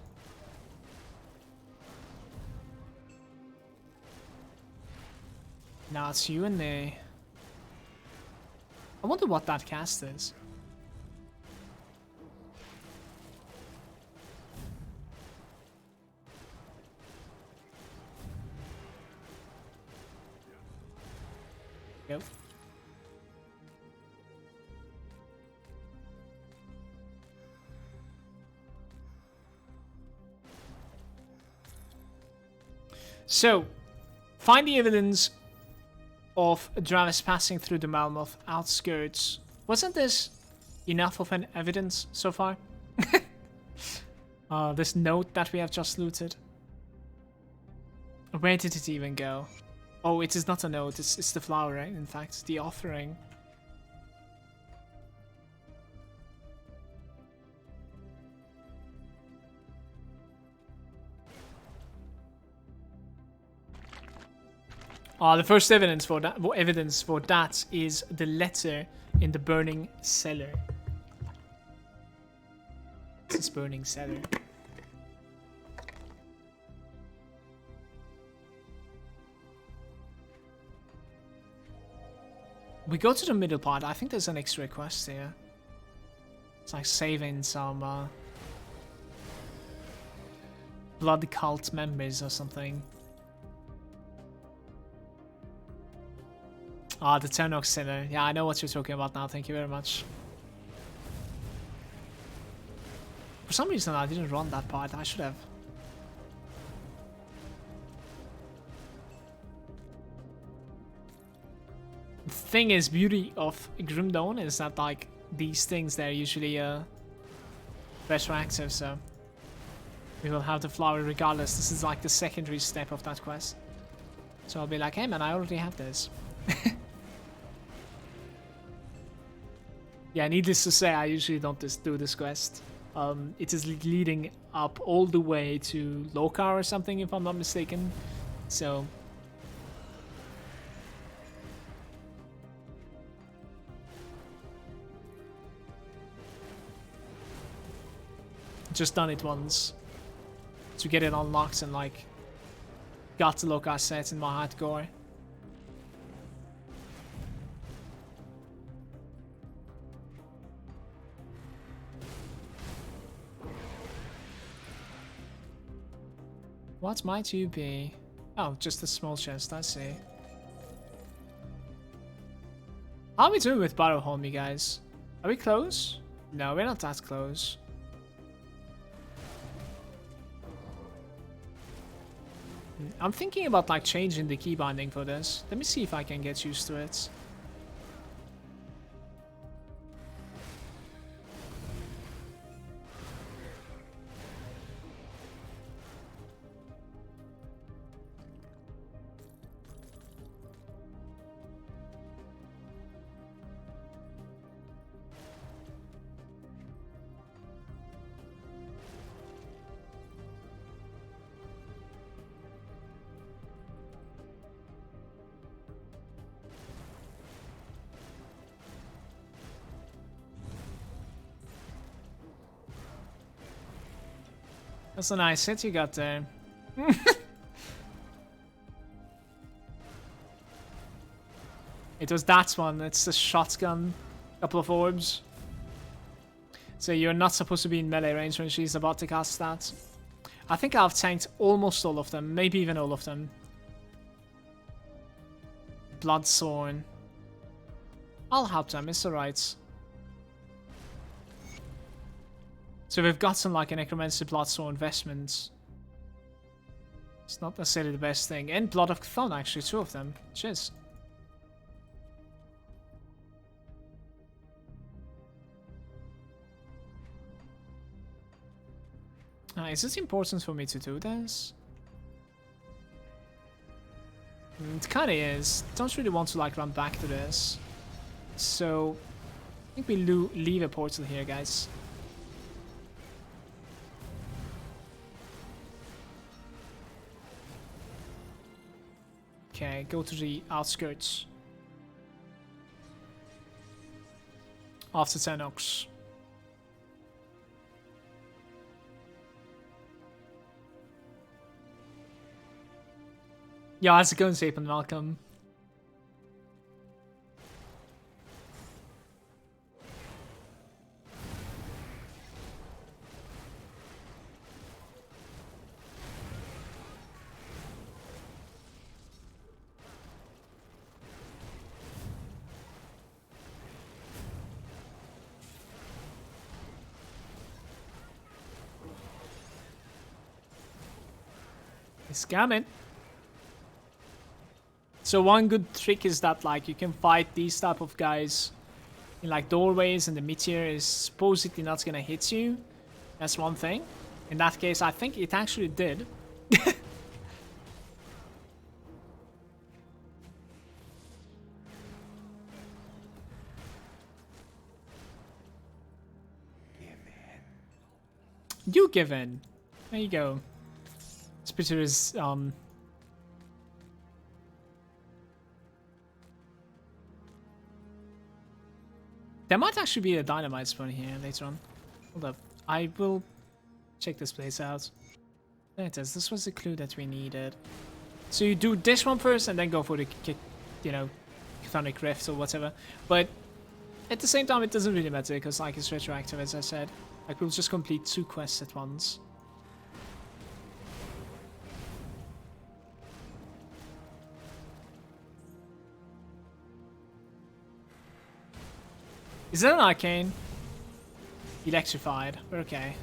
Now it's you and me. I wonder what that cast is. Go. So, find the evidence of Travis passing through the Malmouth outskirts. Wasn't this enough of an evidence so far? This note that we have just looted. Where did it even go? Oh, it is not a note, it's the flower, right? In fact, the offering. The first evidence for that is the letter in the burning cellar. This burning cellar. We go to the middle part. I think there's an extra quest here. It's like saving some blood cult members or something. Ah, the Turnox Sinner. Yeah, I know what you're talking about now. Thank you very much. For some reason, I didn't run that part. I should have. The thing is, beauty of Grim Dawn is that, like, these things, they're usually retroactive, so we will have the flower regardless. This is like the secondary step of that quest. So I'll be like, hey man, I already have this. Yeah, needless to say, I usually don't just do this quest. It is leading up all the way to Lokar or something, if I'm not mistaken. So just done it once to get it unlocked and like got the Lokar set in my hardcore. What might you be? Oh, just a small chest, I see. How are we doing with Barrowholm, you guys? Are we close? No, we're not that close. I'm thinking about like changing the key binding for this. Let me see if I can get used to it. That's a nice hit you got there. It was that one. It's the shotgun. Couple of orbs. So you're not supposed to be in melee range when she's about to cast that. I think I've tanked almost all of them, maybe even all of them. Bloodthorn. I'll help them, it's alright. So we've gotten like a Necromancer Bloodthorn investment. It's not necessarily the best thing. And Blood of Chthon, actually, 2 of them. Cheers. Is it important for me to do this? It kinda is. Don't really want to like run back to this. So, I think we leave a portal here, guys. Okay, go to the outskirts. After 10 Ox. Ja, how's it going, Sape and Malcolm? He's coming. So one good trick is that like you can fight these type of guys in like doorways and the meteor is supposedly not gonna hit you. That's one thing. In that case, I think it actually did. You give in. There you go. Spitter is there might actually be a dynamite spawn here later on. Hold up. I will check this place out. There it is. This was the clue that we needed. So you do this one first and then go for the, you know, Chthonic Rift or whatever. But at the same time, it doesn't really matter because like it's retroactive, as I said. Like we'll just complete 2 quests at once. Is that an arcane? Electrified. We're okay.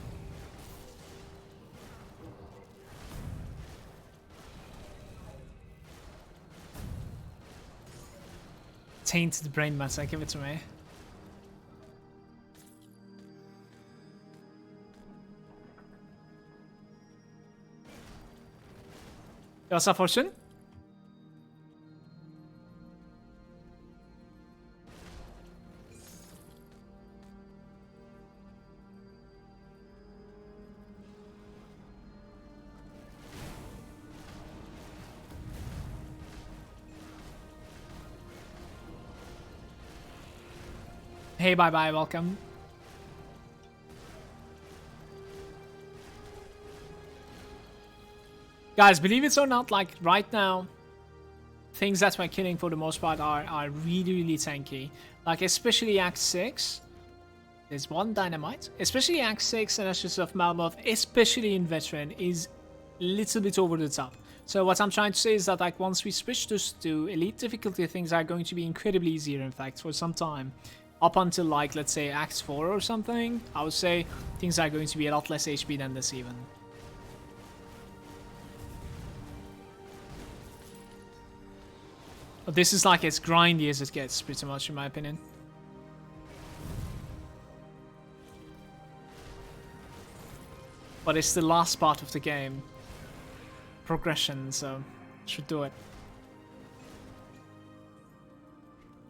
Tainted brain matter, give it to me. What's up, Fortune? Hey, bye-bye, welcome. Guys, believe it or not, like, right now, things that we're killing for the most part are really, really tanky. Like, especially Act 6. There's 1 dynamite. Especially Act 6 and Ashes of Malmouth, especially in Veteran, is a little bit over the top. So what I'm trying to say is that, like, once we switch this to Elite difficulty, things are going to be incredibly easier, in fact, for some time. Up until, like, let's say Act 4 or something, I would say things are going to be a lot less HP than this even. But this is like as grindy as it gets, pretty much, in my opinion. But it's the last part of the game. Progression, so should do it.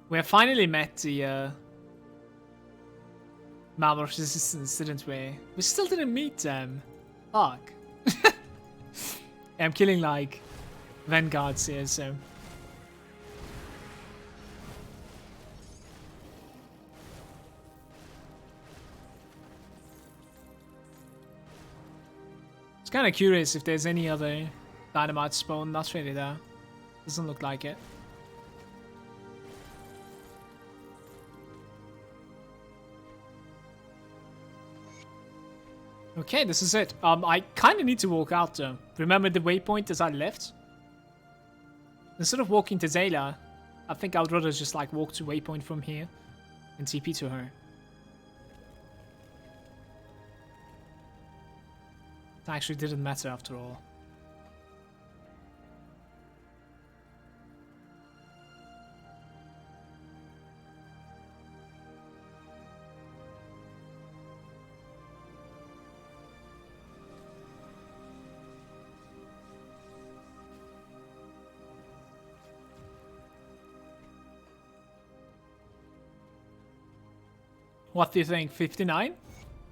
We have finally met the Malmouth resistance, didn't we? We still didn't meet them. Fuck. Yeah, I'm killing like vanguards here, so. It's kind of curious if there's any other dynamite spawn. Not really there. Doesn't look like it. Okay, this is it. I kind of need to walk out though. Remember the waypoint as I left? Instead of walking to Zayla, I think I would rather just like walk to waypoint from here and TP to her. It actually didn't matter after all. What do you think? 59?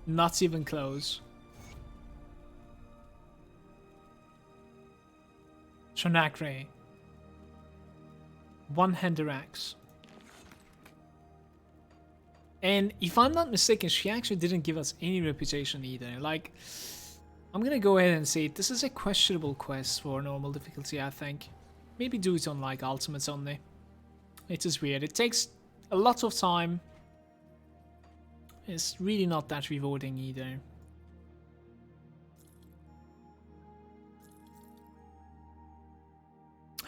Not even close. Shonakre. One-hander axe. And if I'm not mistaken, she actually didn't give us any reputation either. Like, I'm gonna go ahead and say this is a questionable quest for normal difficulty, I think. Maybe do it on like ultimates only. It is weird. It takes a lot of time. It's really not that rewarding either.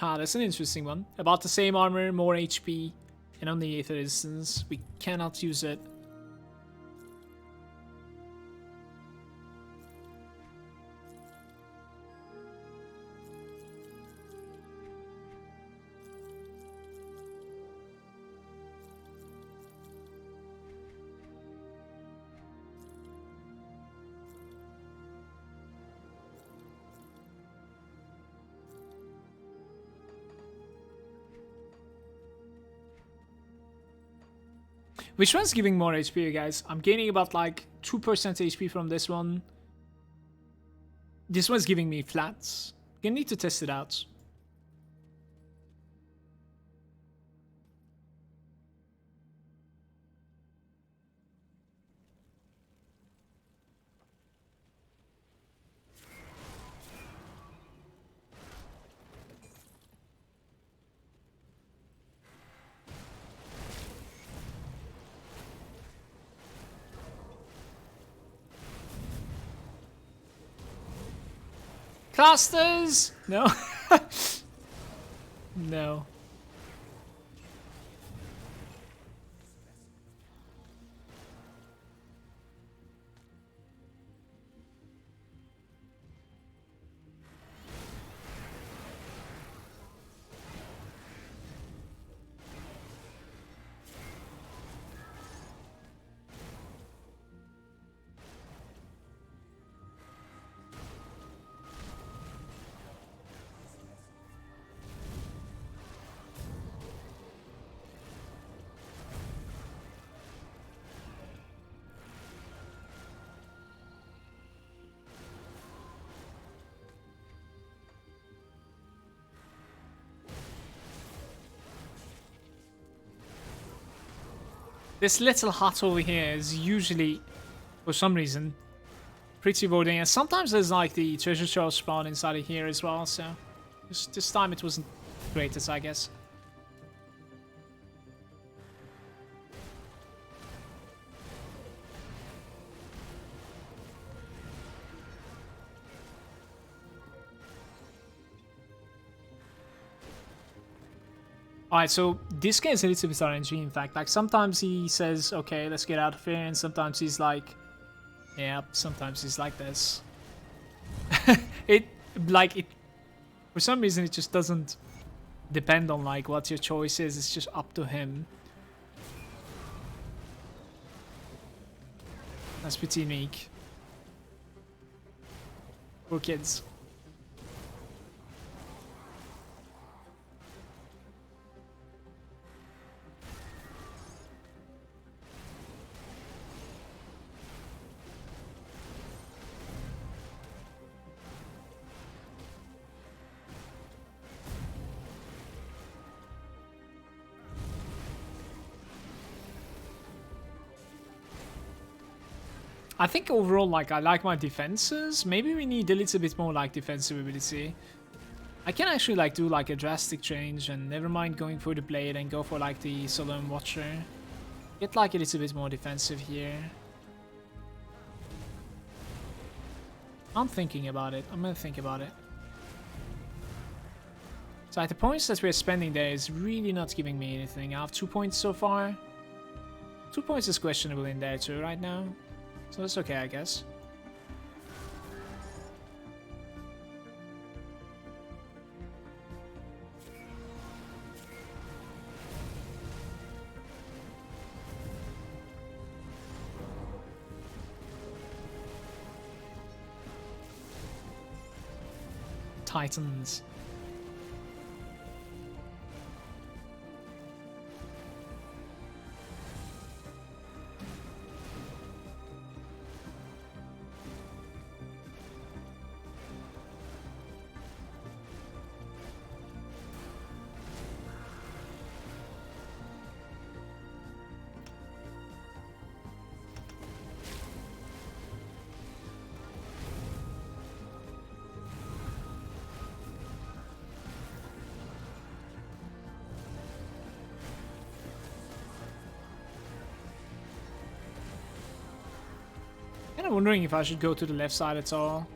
Ah, that's an interesting one. About the same armor, more HP, and on the Aether instance, we cannot use it. Which one's giving more HP, you guys? I'm gaining about like 2% HP from this one. This one's giving me flats. Gonna need to test it out. Clusters! No. No. This little hut over here is usually, for some reason, pretty rewarding. And sometimes there's like the treasure chest spawn inside of here as well, so this time it wasn't greatest, I guess. Alright, so this guy is a little bit RNG, in fact. Like, sometimes he says, okay, let's get out of here, and sometimes he's like, yeah, sometimes he's like this. For some reason, it just doesn't depend on, like, what your choice is. It's just up to him. That's pretty unique. Poor kids. I think overall, like, I like my defenses. Maybe we need a little bit more, like, defensive ability. I can actually, like, do, like, a drastic change and never mind going for the blade and go for, like, the Solemn Watcher. Get, like, a little bit more defensive here. I'm thinking about it. I'm gonna think about it. So like, the points that we're spending there is really not giving me anything. I have 2 points so far. 2 points is questionable in there too right now. So that's okay, I guess. Titans. I'm wondering if I should go to the left side at all.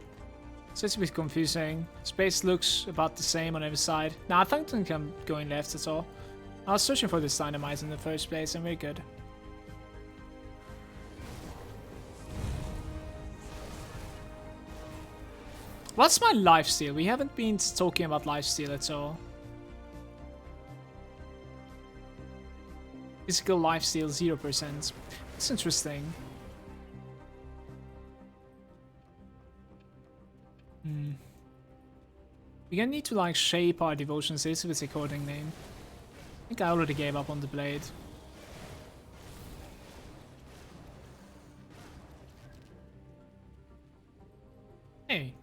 So it's a bit confusing. Space looks about the same on every side. Nah, I don't think I'm going left at all. I was searching for this dynamite in the first place, and we're good. What's my lifesteal? We haven't been talking about lifesteal at all. Physical lifesteal 0%. That's interesting. We're gonna need to like shape our devotions if it's a coding name. I think I already gave up on the blade. Hey.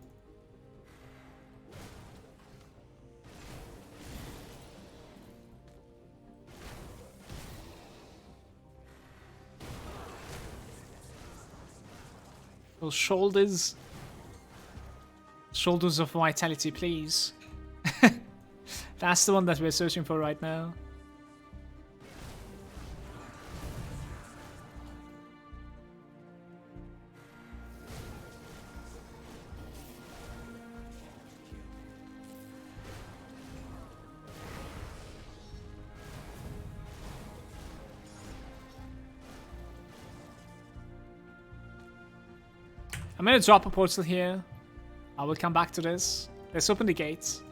Those shoulders. Shoulders of vitality, please. That's the one that we're searching for right now. I'm gonna drop a portal here. I will come back to this. Let's open the gates.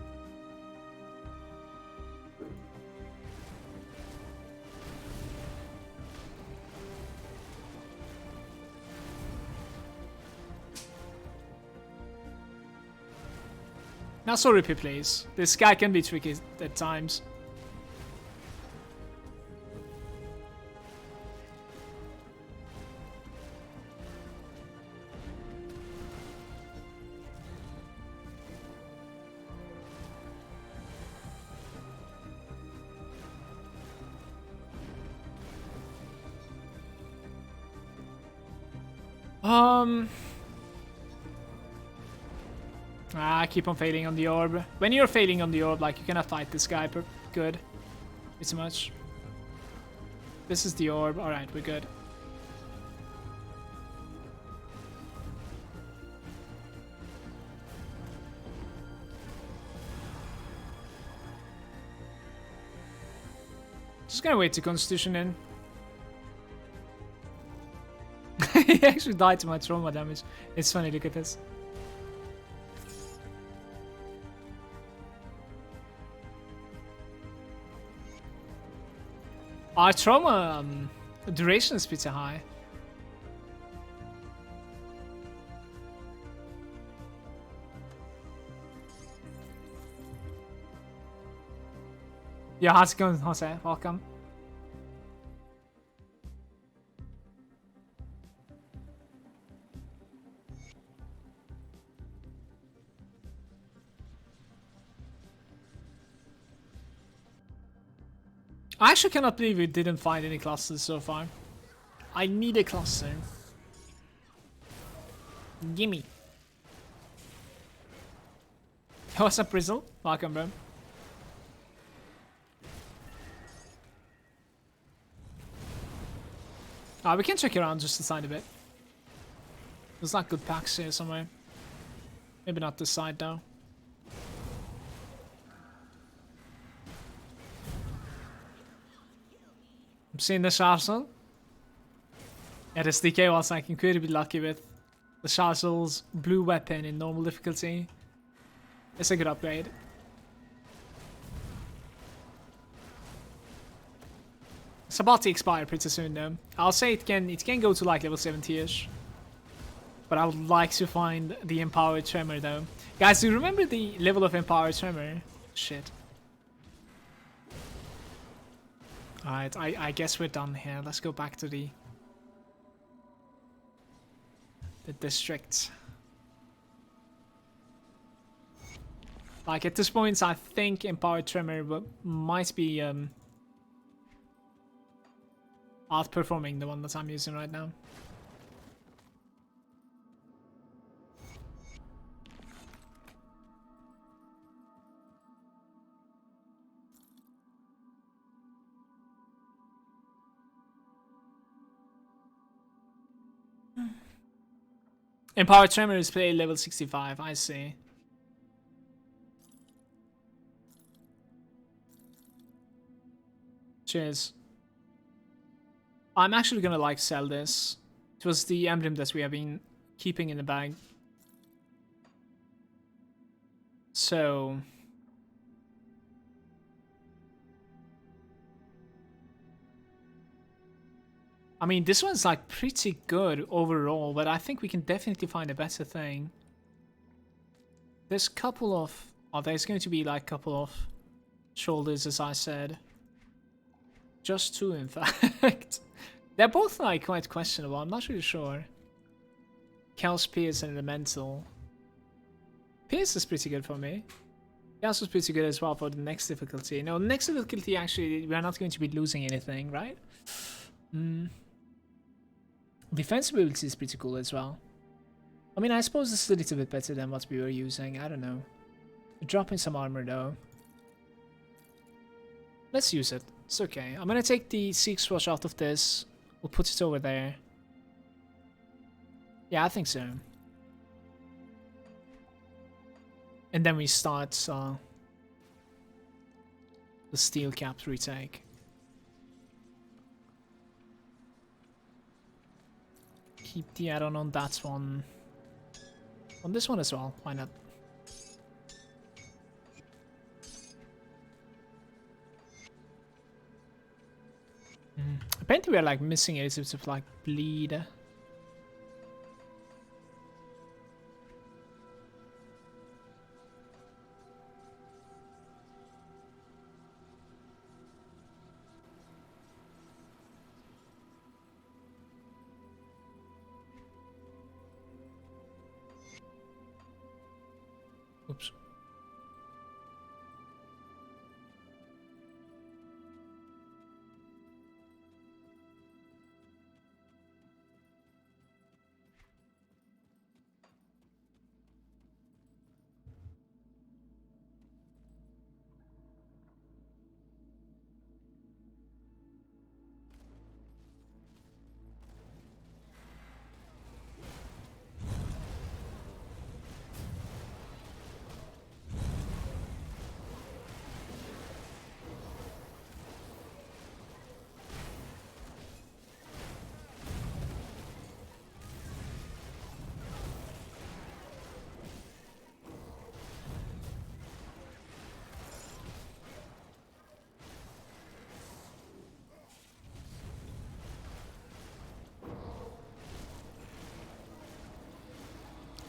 Now, sorry, please. This guy can be tricky at times. I keep on failing on the orb. When you're failing on the orb, like, you cannot fight this guy good. Pretty much. This is the orb. Alright, we're good. Just gonna wait to Constitution in. He actually died to my trauma damage. It's funny, look at this. Our trauma duration is pretty high. Yeah, how's it going, Jose? Welcome. I actually cannot believe we didn't find any clusters so far. I need a cluster. Gimme. What's up, Brizzle? Welcome, bro. We can check around just a tiny bit. There's like good packs here somewhere. Maybe not this side though. I'm seeing the Sharsel. Yeah, this DK was like incredibly lucky with the Sharsel's blue weapon in normal difficulty. It's a good upgrade. It's about to expire pretty soon though. I'll say it can go to like level 70-ish. But I would like to find the Empowered Tremor though. Guys, do you remember the level of Empowered Tremor? Shit. Alright, I guess we're done here. Let's go back to the district. Like at this point, I think Empowered Tremor might be outperforming the one that I'm using right now. Empowered Tremor is play level 65, I see. Cheers. I'm actually gonna like sell this. It was the emblem that we have been keeping in the bag. So I mean, this one's like pretty good overall, but I think we can definitely find a better thing. There's a couple of... Oh, there's going to be like a couple of shoulders, as I said. Just two, in fact. They're both like quite questionable, I'm not really sure. Chaos Pierce and Elemental. Pierce is pretty good for me. Chaos is pretty good as well for the next difficulty. No, next difficulty actually, we are not going to be losing anything, right? Defense ability is pretty cool as well. I mean, I suppose this is a little bit better than what we were using. I don't know. Dropping some armor though. Let's use it. It's okay. I'm gonna take the Seek Swatch out of this. We'll put it over there. Yeah, I think so. And then we start the Steel Capped retake. Keep the add-on on that one. On this one as well, why not? Apparently we're like missing a little bit of like bleed. Oops.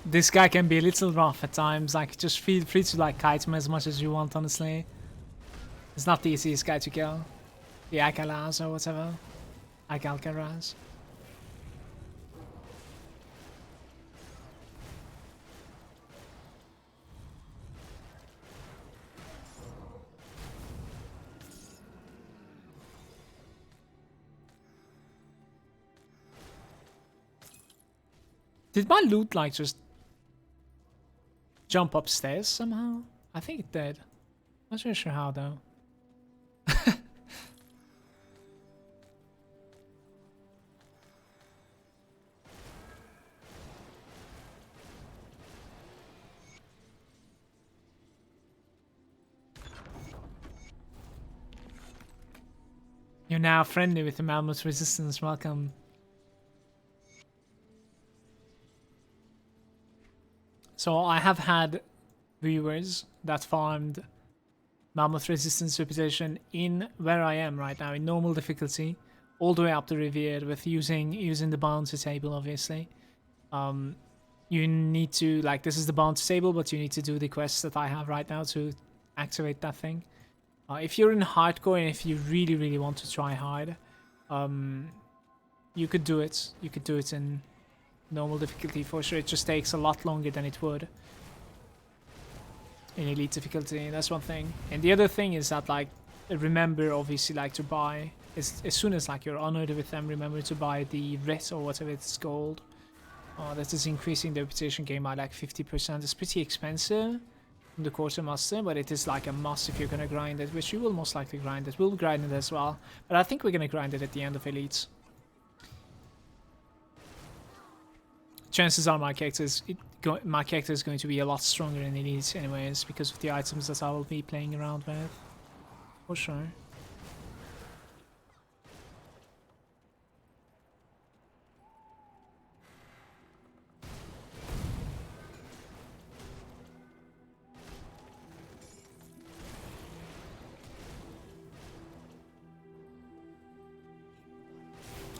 This guy can be a little rough at times, like just feel free to like kite him as much as you want, honestly. It's not the easiest guy to kill. The Akalaz or whatever. Akalkaraz. Did my loot like just jump upstairs somehow? I think it did. Not really sure how though. You're now friendly with the Malmouth resistance. Welcome. So I have had viewers that farmed Malmouth resistance reputation in where I am right now in normal difficulty, all the way up to revered with using the bounty table. Obviously, you need to like this is the bounty table, but you need to do the quests that I have right now to activate that thing. If you're in hardcore and if you really want to try hard, you could do it. You could do it in normal difficulty for sure. It just takes a lot longer than it would in elite difficulty. That's one thing. And the other thing is that like remember obviously like to buy as soon as like you're honored with them. Remember to buy the writ or whatever it's called. That is increasing the reputation gain by like 50%. It's pretty expensive. The quartermaster, but it is like a must if you're gonna grind it, which you will most likely grind it. We'll grind it as well, but I think we're gonna grind it at the end of elites. Chances are my character is going to be a lot stronger in elites anyways because of the items that I will be playing around with, for sure.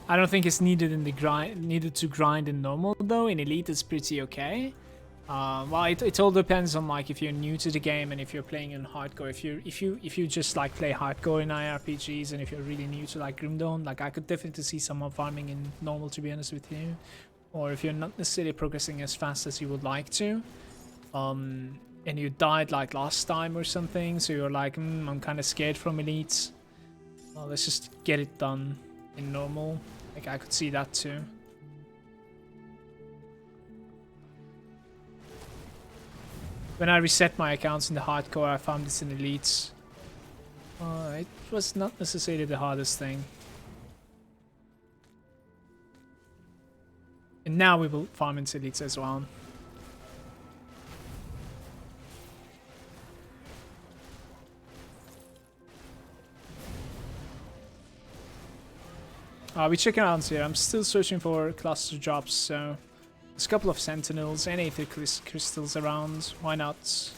I don't think it's needed in the to grind in normal though. In elite, it's pretty okay. Well, it all depends on like if you're new to the game and if you're playing in hardcore. If you just like play hardcore in IRPGs and if you're really new to like Grim Dawn, like I could definitely see someone farming in normal, to be honest with you. Or if you're not necessarily progressing as fast as you would like to, and you died like last time or something, so you're like, I'm kind of scared from elites. Well, let's just get it done in normal. Like I could see that too. When I reset my accounts in the hardcore, I found this in elites. It was not necessarily the hardest thing. And now we will farm into elites as well. We're checking around here. I'm still searching for cluster drops, so there's a couple of sentinels and Aether crystals around. Why not?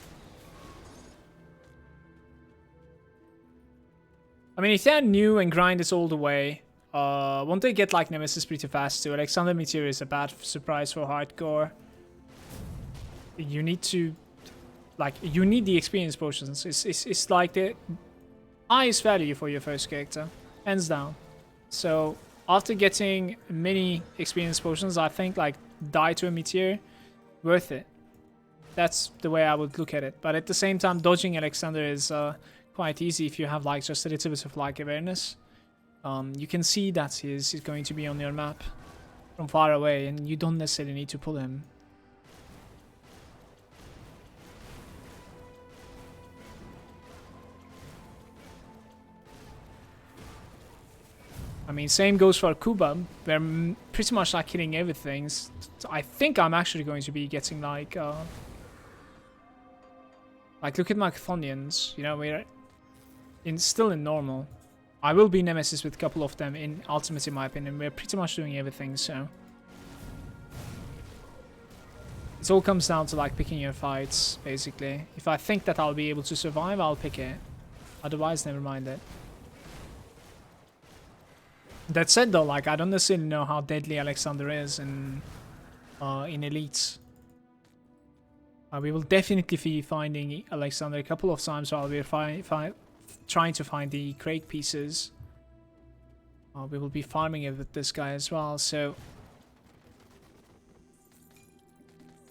I mean, if they're new and grind this all the way, won't they get like Nemesis pretty fast too? Alexander Meteor is a bad surprise for hardcore. You need to, like, you need the experience potions. It's like the highest value for your first character, hands down. So after getting many experience potions, I think like die to a meteor, worth it. That's the way I would look at it. But at the same time, dodging Alexander is quite easy if you have like just a little bit of like awareness. You can see that he's going to be on your map from far away, and you don't necessarily need to pull him. I mean, same goes for Kuba. We're pretty much like hitting everything. I think I'm actually going to be getting like look at my Chthonians. You know, we're still in normal. I will be Nemesis with a couple of them in Ultimate, in my opinion. We're pretty much doing everything, so it all comes down to like picking your fights, basically. If I think that I'll be able to survive, I'll pick it. Otherwise, never mind it. That said, though, like I don't necessarily know how deadly Alexander is in elites. We will definitely be finding Alexander a couple of times while we're trying to find the Krieg pieces. We will be farming it with this guy as well, so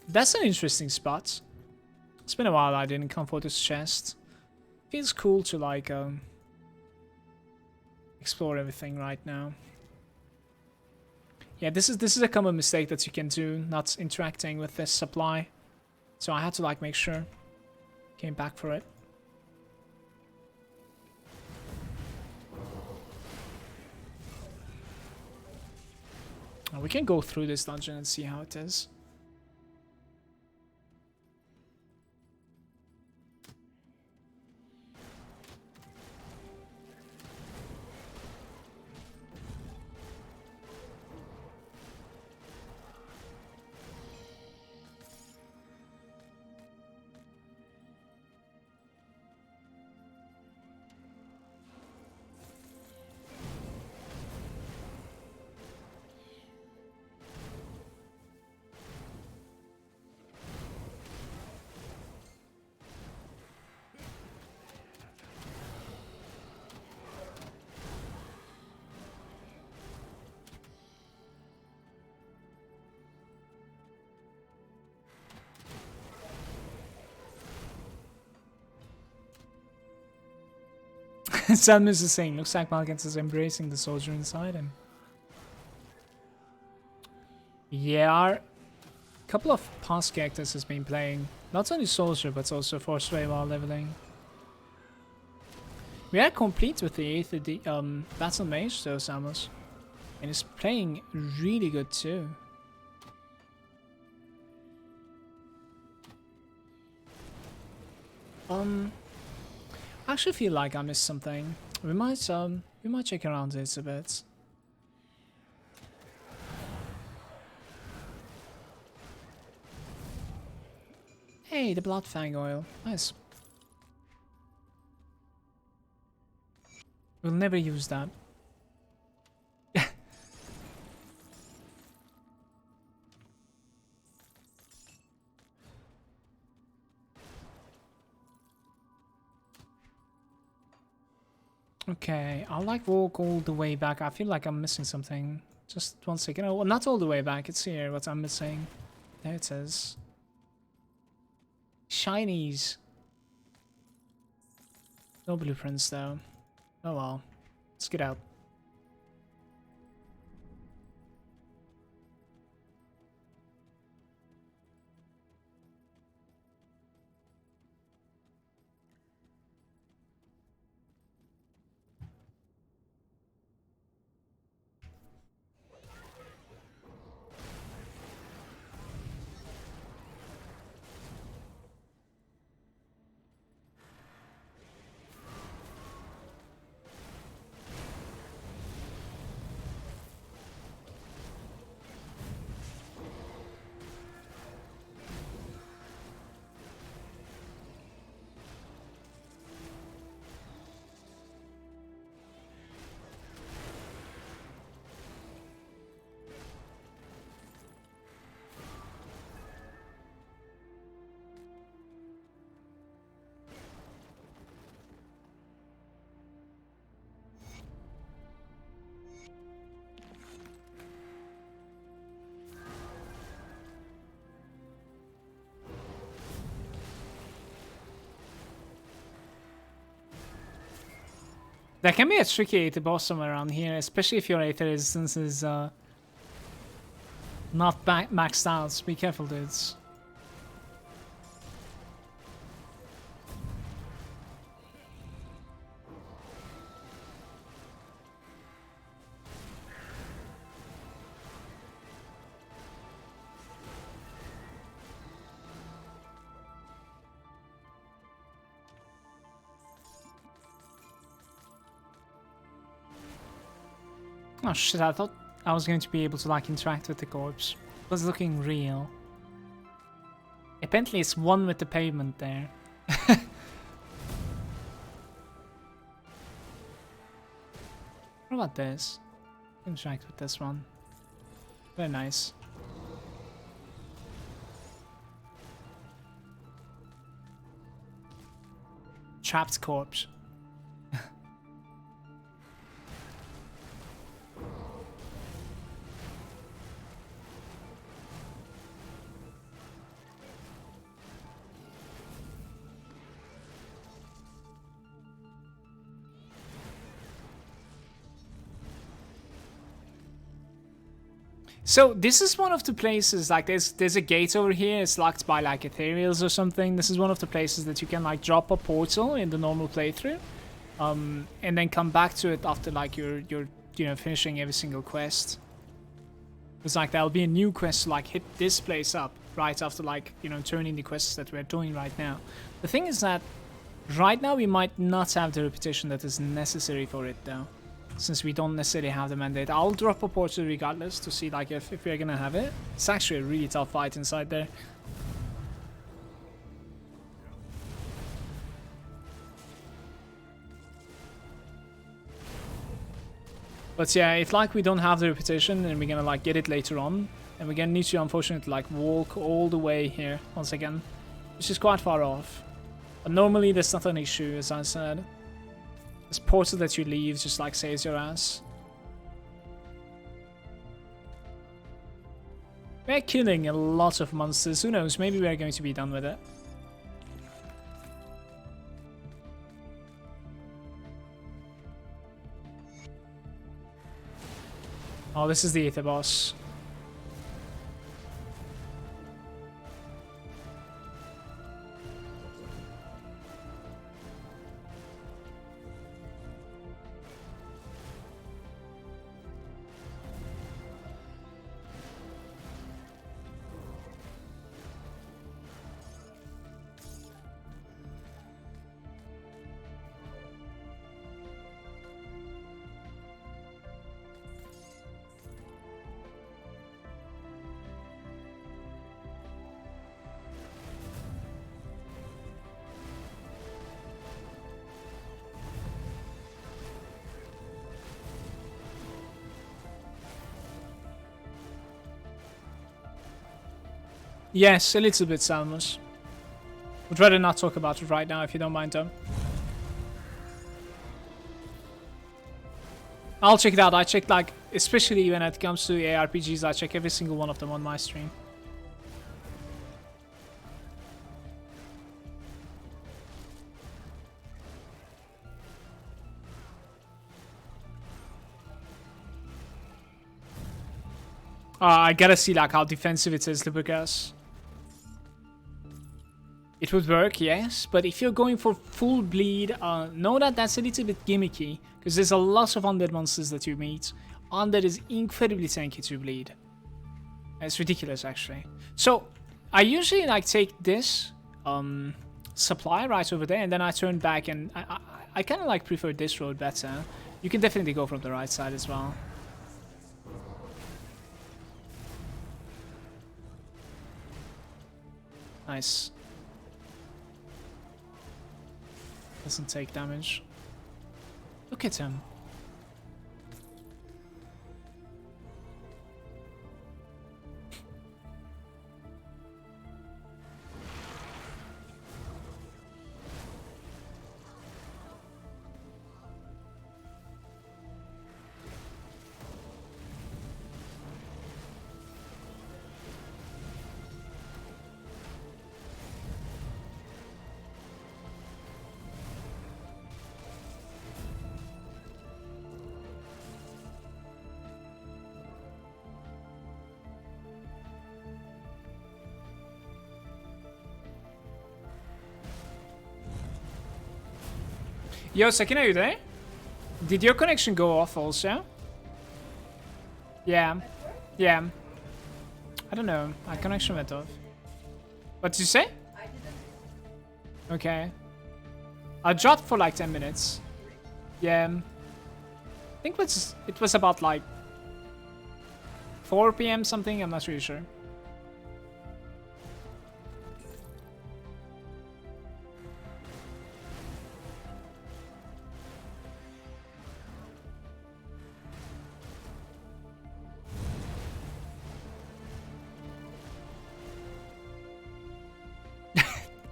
that's an interesting spot. It's been a while I didn't come for this chest. Feels cool to like explore everything right now. Yeah, this is a common mistake that you can do, not interacting with this supply. So I had to like make sure. Came back for it. We can go through this dungeon and see how it is. Salmus is saying, looks like Malagant is embracing the soldier inside him. Yeah, a couple of past characters has been playing not only soldier but also force ray while leveling. We are complete with the Aether battle mage though, Salmus, and he's playing really good too. I actually feel like I missed something. We might check around this a bit. Hey, the blood fang oil. Nice. We'll never use that. Okay, I'll like walk all the way back. I feel like I'm missing something. Just 1 second. Oh, not all the way back. It's here. What I'm missing. There it is. Shinies. No blueprints though. Oh well. Let's get out. There can be a tricky Aether boss somewhere around here, especially if your Aether resistance is not maxed out. Be careful, dudes. Oh shit, I thought I was going to be able to like interact with the corpse. It was looking real. Apparently it's one with the pavement there. What about this? Interact with this one. Very nice. Trapped corpse. So this is one of the places, like there's a gate over here, it's locked by like ethereals or something. This is one of the places that you can like drop a portal in the normal playthrough, and then come back to it after like you're you know finishing every single quest. It's like there'll be a new quest to like hit this place up right after like you know turning the quests that we're doing right now. The thing is that right now we might not have the repetition that is necessary for it though. Since we don't necessarily have the mandate. I'll drop a portal regardless to see like if we're gonna have it. It's actually a really tough fight inside there. But yeah, if like we don't have the repetition and we're gonna like get it later on, and we're gonna need to unfortunately like walk all the way here once again, which is quite far off. But normally there's not an issue, as I said. This portal that you leave just like saves your ass. We're killing a lot of monsters. Who knows? Maybe we're going to be done with it. Oh, this is the Aether boss. Yes, a little bit, Salmus. Would rather not talk about it right now if you don't mind, though. I'll check it out. I check, like, especially when it comes to ARPGs, I check every single one of them on my stream. I gotta see, like, how defensive it is, Lubricus. It would work, yes, but if you're going for full bleed, know that that's a little bit gimmicky, because there's a lot of undead monsters that you meet. Undead is incredibly tanky to bleed. It's ridiculous, actually. So, I usually, like, take this supply right over there, and then I turn back, and I kind of, like, prefer this road better. You can definitely go from the right side as well. Nice. Doesn't take damage. Look at him. Yo, Sakin, are you there? Did your connection go off also? Yeah. Yeah. I don't know. My connection went off. What did you say? I didn't. Okay. I dropped for like 10 minutes. Yeah. I think it was about like 4 PM something. I'm not really sure.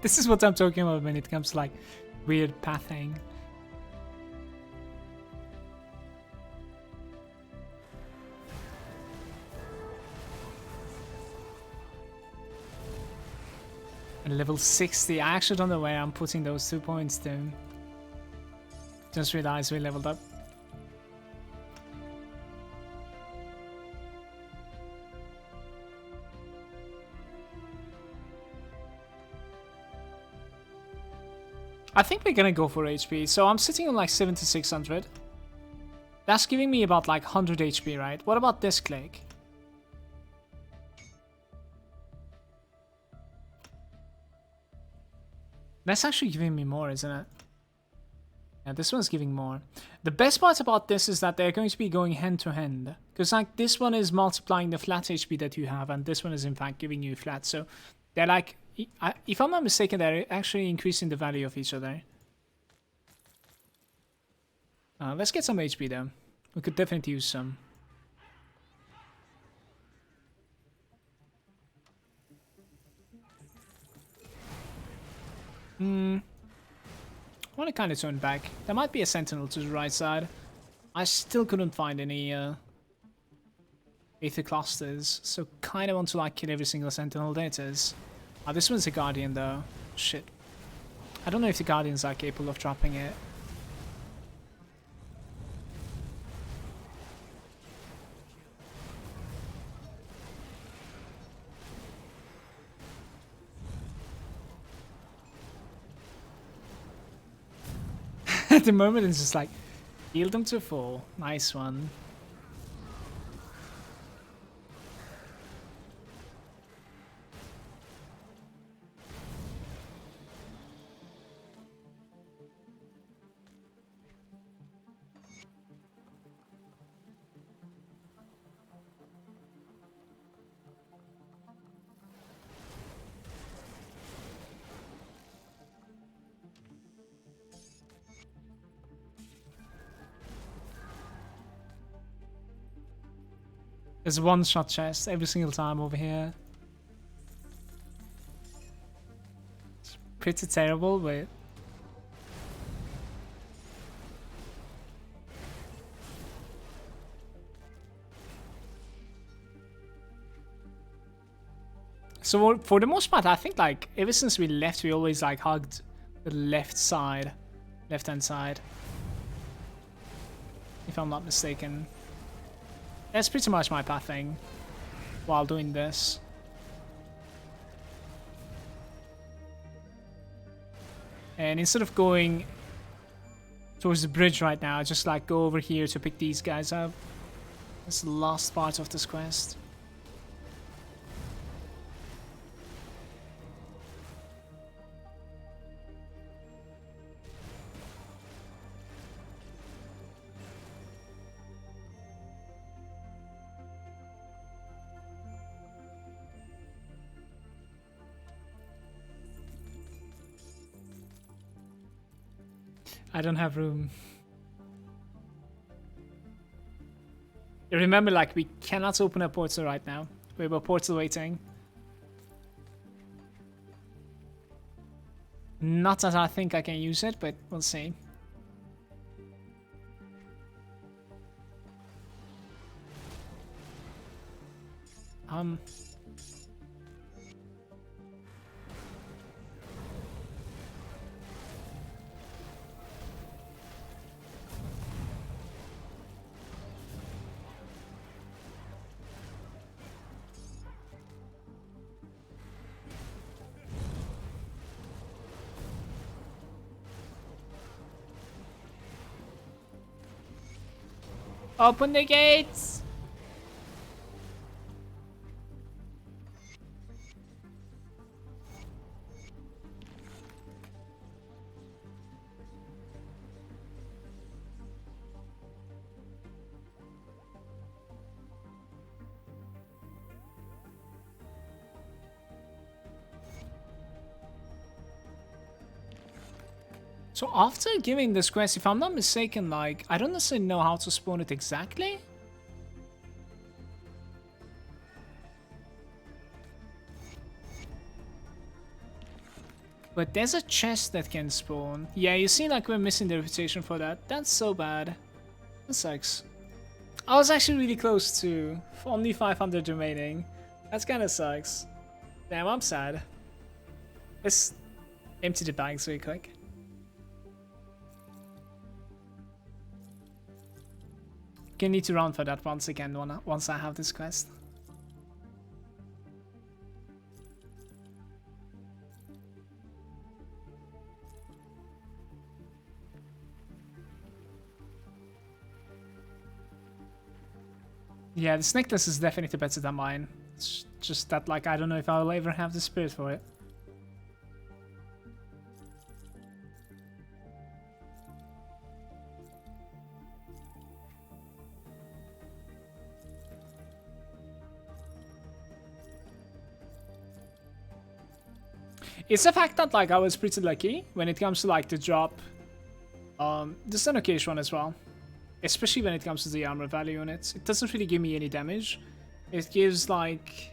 This is what I'm talking about when it comes to like weird pathing. And level 60. I actually don't know where I'm putting those 2 points to. Just realized we leveled up. I think we're gonna go for HP. So I'm sitting on like 7600. That's giving me about like 100 HP, right? What about this click? That's actually giving me more, isn't it? Yeah, this one's giving more. The best part about this is that they're going to be going hand to hand. Because like this one is multiplying the flat HP that you have, and this one is in fact giving you flat. So they're like, if I'm not mistaken, they're actually increasing the value of each other. Let's get some HP though. We could definitely use some. I want to kind of turn back. There might be a sentinel to the right side. I still couldn't find any Aether clusters, so kind of want to like kill every single sentinel. There it is. This one's a guardian though. Shit. I don't know if the guardians are capable of dropping it. At the moment, it's just like, heal them to full. Nice one. There's a one-shot chest every single time over here. It's pretty terrible, but... So for the most part, I think like ever since we left, we always like hugged the left side, left-hand side. If I'm not mistaken. That's pretty much my pathing while doing this. And instead of going towards the bridge right now, just like go over here to pick these guys up. That's the last part of this quest. I don't have room. Remember, like, we cannot open a portal right now. We have a portal waiting. Not that I think I can use it, but we'll see. Open the gates! So after giving this quest, if I'm not mistaken, like, I don't necessarily know how to spawn it exactly. But there's a chest that can spawn. Yeah, you see, like, we're missing the reputation for that. That's so bad. That sucks. I was actually really close to only 500 remaining. That's kind of sucks. Damn, I'm sad. Let's empty the bags really quick. Gonna need to run for that once again once I have this quest. Yeah, this necklace is definitely better than mine. It's just that, like, I don't know if I'll ever have the spirit for it. It's the fact that, like, I was pretty lucky when it comes to, like, the drop. This is an occasion one as well. Especially when it comes to the armor value on it. It doesn't really give me any damage. It gives, like,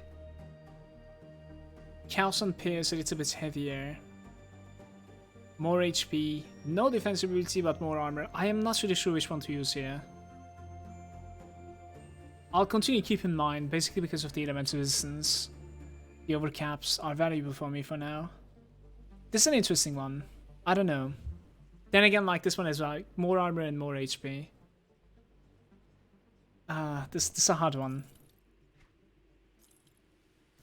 Chaos and Pierce a little bit heavier. More HP. No defensibility, but more armor. I am not really sure which one to use here. I'll continue to keep in mind, basically because of the elemental resistance. The overcaps are valuable for me for now. This is an interesting one. I don't know. Then again, like, this one is like more armor and more HP. This is a hard one.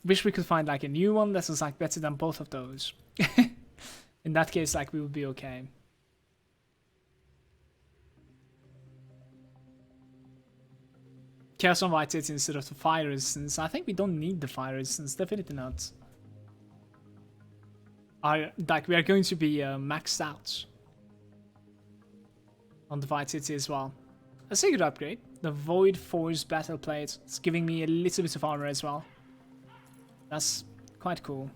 Wish we could find like a new one that was like better than both of those. In that case, like, we would be okay. Chaos on White Hits instead of the fire resistance. I think we don't need the fire resistance, definitely not. Like, we are going to be maxed out on the White Hits as well. That's a good upgrade. The Void Force Battle Plate. It's giving me a little bit of armor as well. That's quite cool.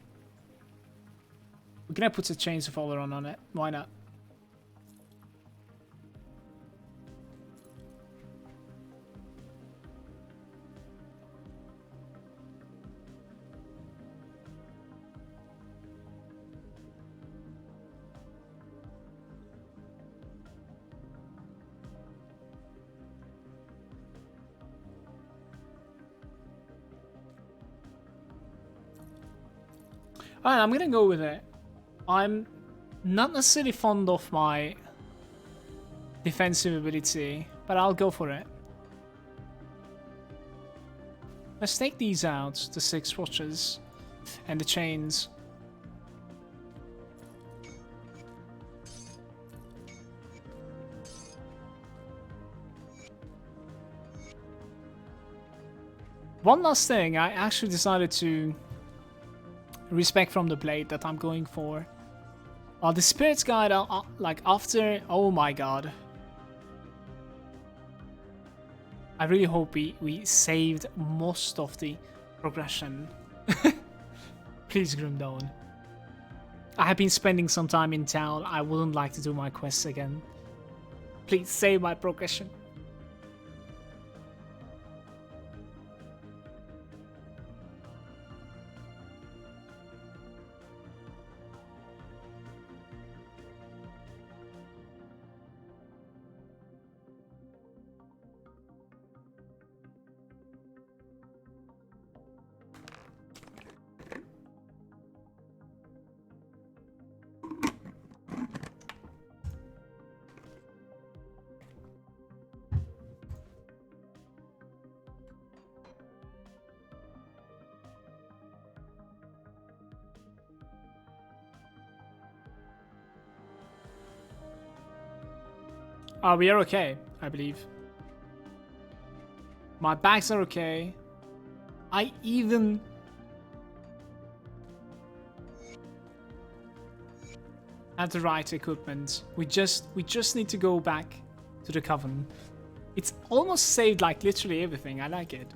We're gonna put a Chains of Oleron on it. Why not? Alright, I'm gonna go with it. I'm not necessarily fond of my defensive ability, but I'll go for it. Let's take these out, the 6 watches and the chains. One last thing, I actually decided to respect from the blade that I'm going for. The Spirit's Guide, like after, oh my god. I really hope we saved most of the progression. Please, Grimdawn. I have been spending some time in town. I wouldn't like to do my quests again. Please save my progression. We are okay, I believe. My bags are okay. I even have the right equipment. We just need to go back to the Coven. It's almost saved like literally everything. I like it.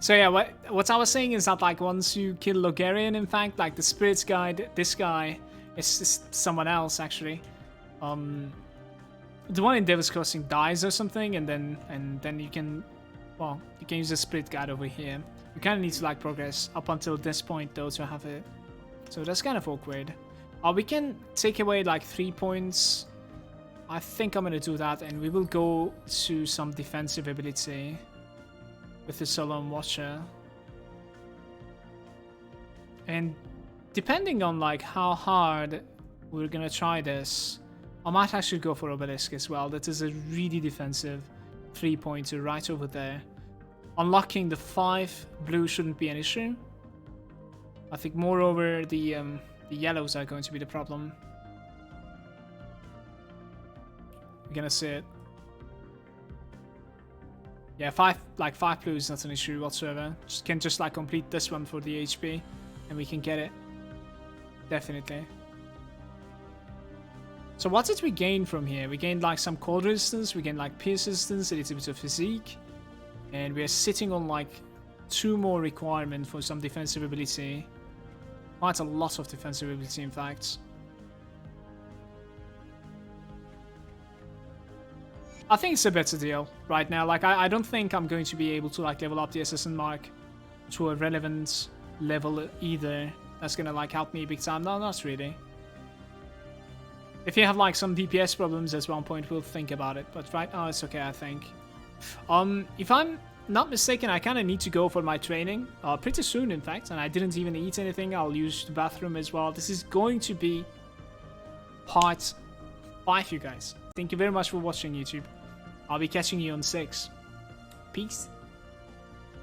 So yeah, what I was saying is that like once you kill Logarian, in fact, like the Spirit's Guide, this guy. It's just someone else, actually. The one in Devil's Crossing dies or something, and then you can, well, you can use the Spirit Guide over here. You kind of need to like progress up until this point though to have it. So that's kind of awkward. We can take away like 3 points. I think I'm gonna do that, and we will go to some defensive ability with the Solemn Watcher. And depending on like how hard we're gonna try this, I might actually go for Obelisk as well. That is a really defensive 3-pointer right over there. Unlocking the 5 blue shouldn't be an issue. I think moreover the yellows are going to be the problem. We're gonna see it. Yeah, 5 blue is not an issue whatsoever. Can just like complete this one for the HP, and we can get it. Definitely. So what did we gain from here? We gained like some cold resistance, we gained like pierce resistance, a little bit of physique. And we are sitting on like 2 more requirements for some defensive ability. Quite a lot of defensive ability in fact. I think it's a better deal right now. Like I don't think I'm going to be able to like level up the Assassin Mark to a relevant level either. That's gonna like help me big time. No, not really. If you have like some DPS problems at one point, we'll think about it. But right now it's okay, I think. If I'm not mistaken, I kind of need to go for my training pretty soon, in fact. And I didn't even eat anything. I'll use the bathroom as well. This is going to be part 5, you guys. Thank you very much for watching, YouTube. I'll be catching you on 6. Peace.